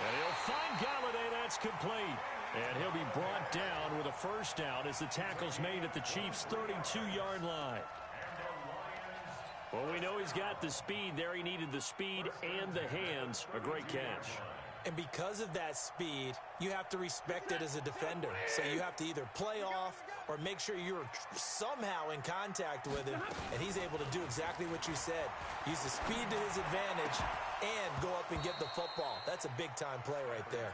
And he'll find Galladay. That's complete. And he'll be brought down with a 1st down as the tackle's made at the Chiefs' 32-yard line. Well, we know he's got the speed there. He needed the speed and the hands. A great catch. And because of that speed, you have to respect it as a defender. So you have to either play off or make sure you're somehow in contact with him. And he's able to do exactly what you said. Use the speed to his advantage and go up and get the football. That's a big-time play right there.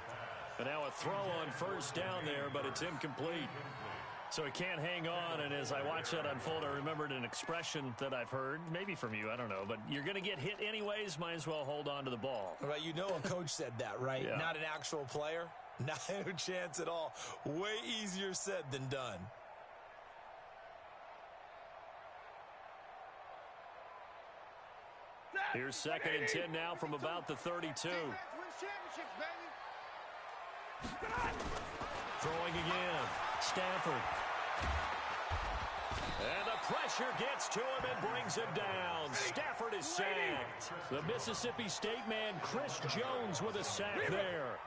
And now a throw on 1st down there, but it's incomplete. So he can't hang on, and as I watch that unfold, I remembered an expression that I've heard, maybe from you, I don't know, but you're going to get hit anyways, might as well hold on to the ball. Right, you know a coach said that, right? Yeah. Not an actual player. Not a chance at all. Way easier said than done. Here's 2nd and 10 now from about the 32. Win championships, baby. Throwing again. Stafford. And the pressure gets to him and brings him down. Stafford is sacked. The Mississippi State man, Chris Jones, with a sack there.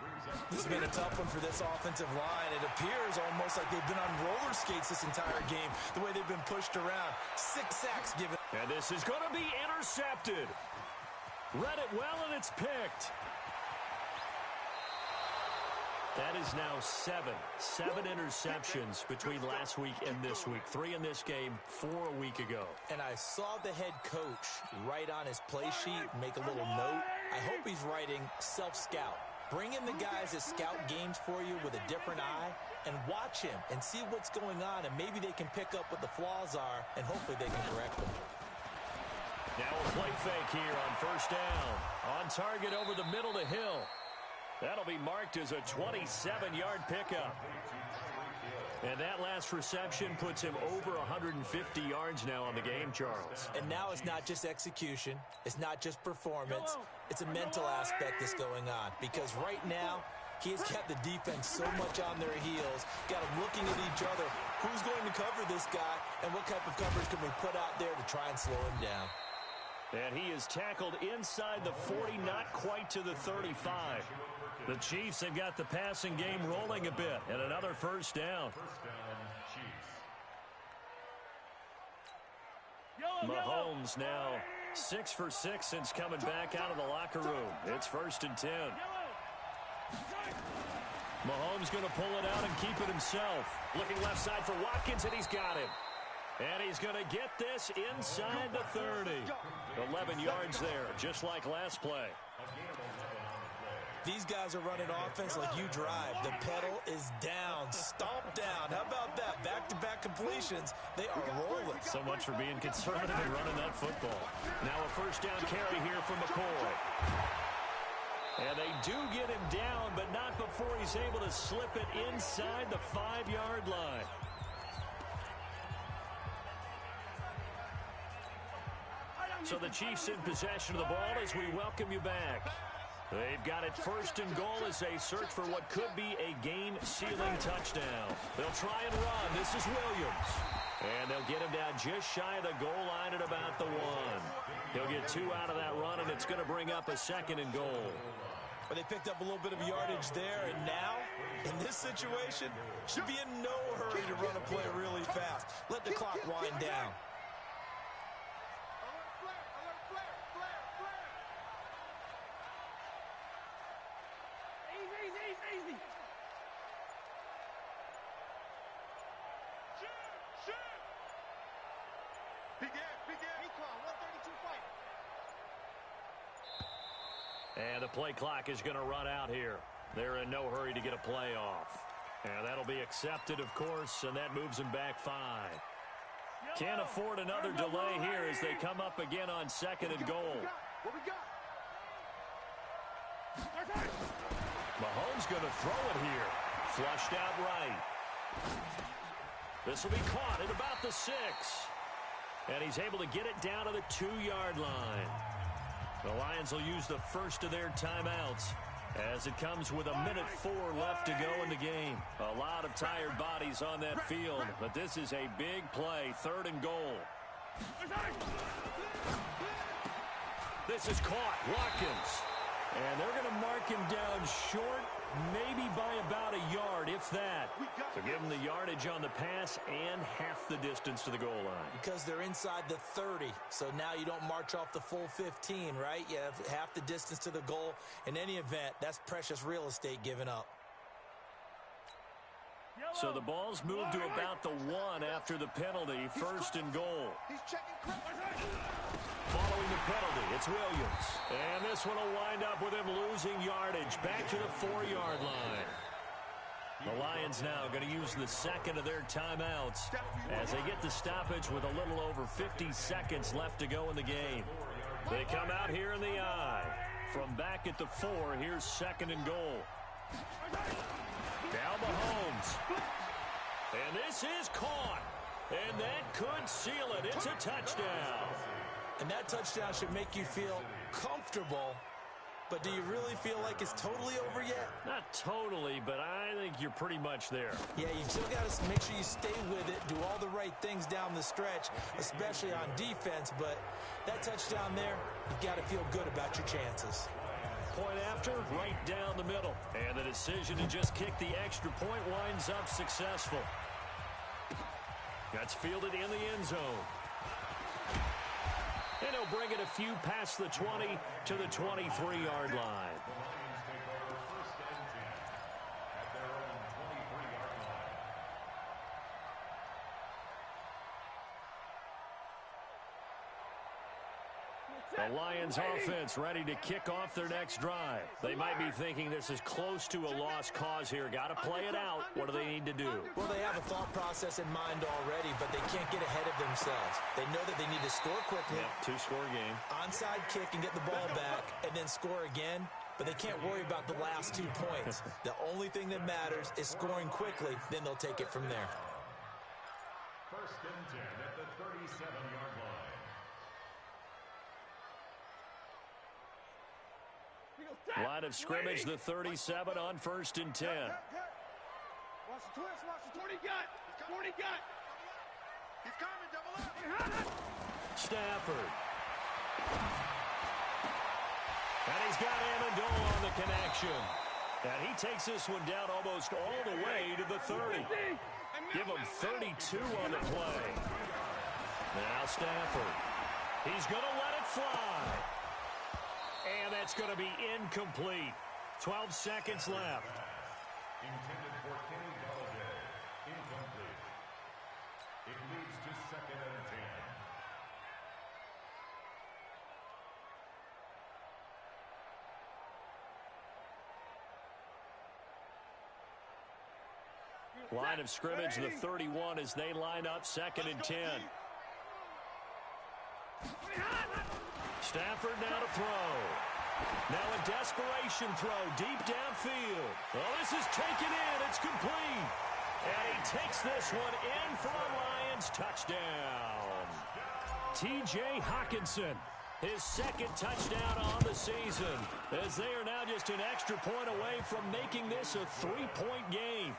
This has been a tough one for this offensive line. It appears almost like they've been on roller skates this entire game, the way they've been pushed around. 6 sacks given. And this is going to be intercepted. Read it well, and it's picked. That is now 7 interceptions between last week and this week. 3 in this game, 4 a week ago. And I saw the head coach write on his play sheet, make a little note. I hope he's writing self-scout. Bring in the guys that scout games for you with a different eye and watch him and see what's going on, and maybe they can pick up what the flaws are, and hopefully they can correct them. Now a play fake here on 1st down. On target over the middle to Hill. That'll be marked as a 27-yard pickup. And that last reception puts him over 150 yards now on the game, Charles. And now it's not just execution. It's not just performance. It's a mental aspect that's going on. Because right now, he has got the defense so much on their heels, got them looking at each other. Who's going to cover this guy, and what type of coverage can we put out there to try and slow him down? And he is tackled inside the 40, not quite to the 35. The Chiefs have got the passing game rolling a bit, and another first down. Mahomes now 6 for 6 since coming back out of the locker room. It's 1st and 10. Mahomes going to pull it out and keep it himself. Looking left side for Watkins, and he's got him. And he's going to get this inside the 30. 11 yards there, just like last play. These guys are running offense like you drive. The pedal is down, stomped down. How about that? Back-to-back completions. They are rolling. So much for being conservative and running that football. Now a first down carry here from McCoy. And they do get him down, but not before he's able to slip it inside the 5-yard line. So the Chiefs in possession of the ball as we welcome you back. They've got it 1st and goal as they search for what could be a game-sealing touchdown. They'll try and run. This is Williams. And they'll get him down just shy of the goal line at about the 1. He'll get 2 out of that run, and it's going to bring up a 2nd and goal. But they picked up a little bit of yardage there, and now, in this situation, should be in no hurry to run a play really fast. Let the clock wind down. And the play clock is going to run out here. They're in no hurry to get a play off. And that'll be accepted, of course, and that moves them back 5. Can't afford another delay here as they come up again on 2nd and goal. Mahomes going to throw it here. Flushed out right. This will be caught at about the 6. And he's able to get it down to the 2-yard line. The Lions will use the first of their timeouts as it comes with 1:04 left to go in the game. A lot of tired bodies on that field, but this is a big play, 3rd and goal. This is caught, Watkins. And they're going to mark him down short, maybe by about a yard, if that. So give him the yardage on the pass and half the distance to the goal line. Because they're inside the 30, so now you don't march off the full 15, right? You have half the distance to the goal. In any event, that's precious real estate given up. So the ball's moved to about the 1 after the penalty, 1st and goal. Following the penalty, it's Williams. And this one will wind up with him losing yardage back to the 4-yard line. The Lions now going to use the 2nd of their timeouts as they get the stoppage with a little over 50 seconds left to go in the game. They come out here in the I. From back at the 4, here's 2nd and goal. Now Mahomes. And this is caught. And that could seal it. It's a touchdown. And that touchdown should make you feel comfortable. But do you really feel like it's totally over yet? Not totally, but I think you're pretty much there. Yeah, you've still got to make sure you stay with it, do all the right things down the stretch, especially on defense. But that touchdown there, you've got to feel good about your chances. Point after, right down the middle. And the decision to just kick the extra point winds up successful. That's fielded in the end zone. And he'll bring it a few past the 20 to the 23-yard line. The Lions offense ready to kick off their next drive. They might be thinking this is close to a lost cause here. Got to play it out. What do they need to do? Well, they have a thought process in mind already, but they can't get ahead of themselves. They know that they need to score quickly. Yep, two-score game. Onside kick and get the ball back and then score again. But they can't worry about the last 2 points. The only thing that matters is scoring quickly. Then they'll take it from there. 1st and 10 at the 37-yard line. Line of scrimmage, the 37 on 1st and 10. Watch the twist. Watch the 20 got. 20 got. He's coming. Double up. Stafford. And he's got Amendola on the connection. And he takes this one down almost all the way to the 30. Give him 32 on the play. Now Stafford. He's going to let it fly. And that's going to be incomplete. 12 seconds left. Intended for Kenny Golladay. Incomplete. It leads to 2nd and 10. Line of scrimmage, the 31 as they line up 2nd and 10. Stafford now to throw. Now a desperation throw deep downfield. Oh, this is taken in. It's complete. And he takes this one in for a Lions touchdown. T.J. Hockenson, his 2nd touchdown on the season, as they are now just an extra point away from making this a 3-point game.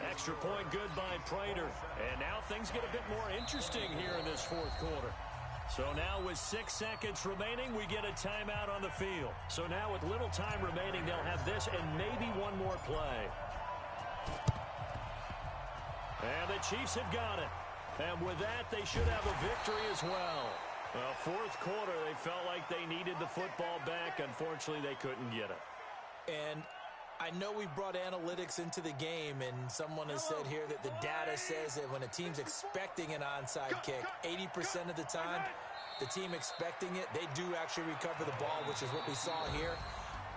Extra point good by Prater. And now things get a bit more interesting here in this 4th quarter. So now with 6 seconds remaining, we get a timeout on the field. So now with little time remaining, they'll have this and maybe one more play. And the Chiefs have got it. And with that, they should have a victory as well. 4th quarter, they felt like they needed the football back. Unfortunately, they couldn't get it. And I know we've brought analytics into the game, and someone has said here that the data says that when a team's expecting an onside kick, 80% of the time, the team expecting it, they do actually recover the ball, which is what we saw here.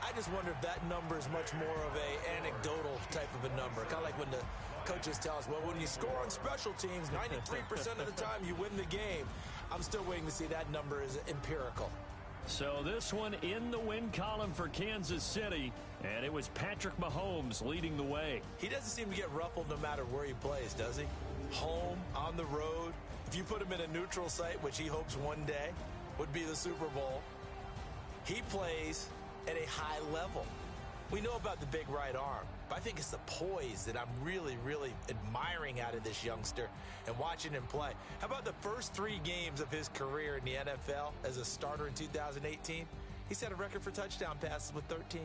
I just wonder if that number is much more of a anecdotal type of a number. Kind of like when the coaches tell us, well, when you score on special teams, 93% of the time you win the game. I'm still waiting to see that number is empirical. So this one in the win column for Kansas City, and it was Patrick Mahomes leading the way. He doesn't seem to get ruffled no matter where he plays, does he? Home, on the road. If you put him in a neutral site, which he hopes one day would be the Super Bowl, he plays at a high level. We know about the big right arm, but I think it's the poise that I'm really, really admiring out of this youngster and watching him play. How about the first 3 games of his career in the NFL as a starter in 2018? He set a record for touchdown passes with 13.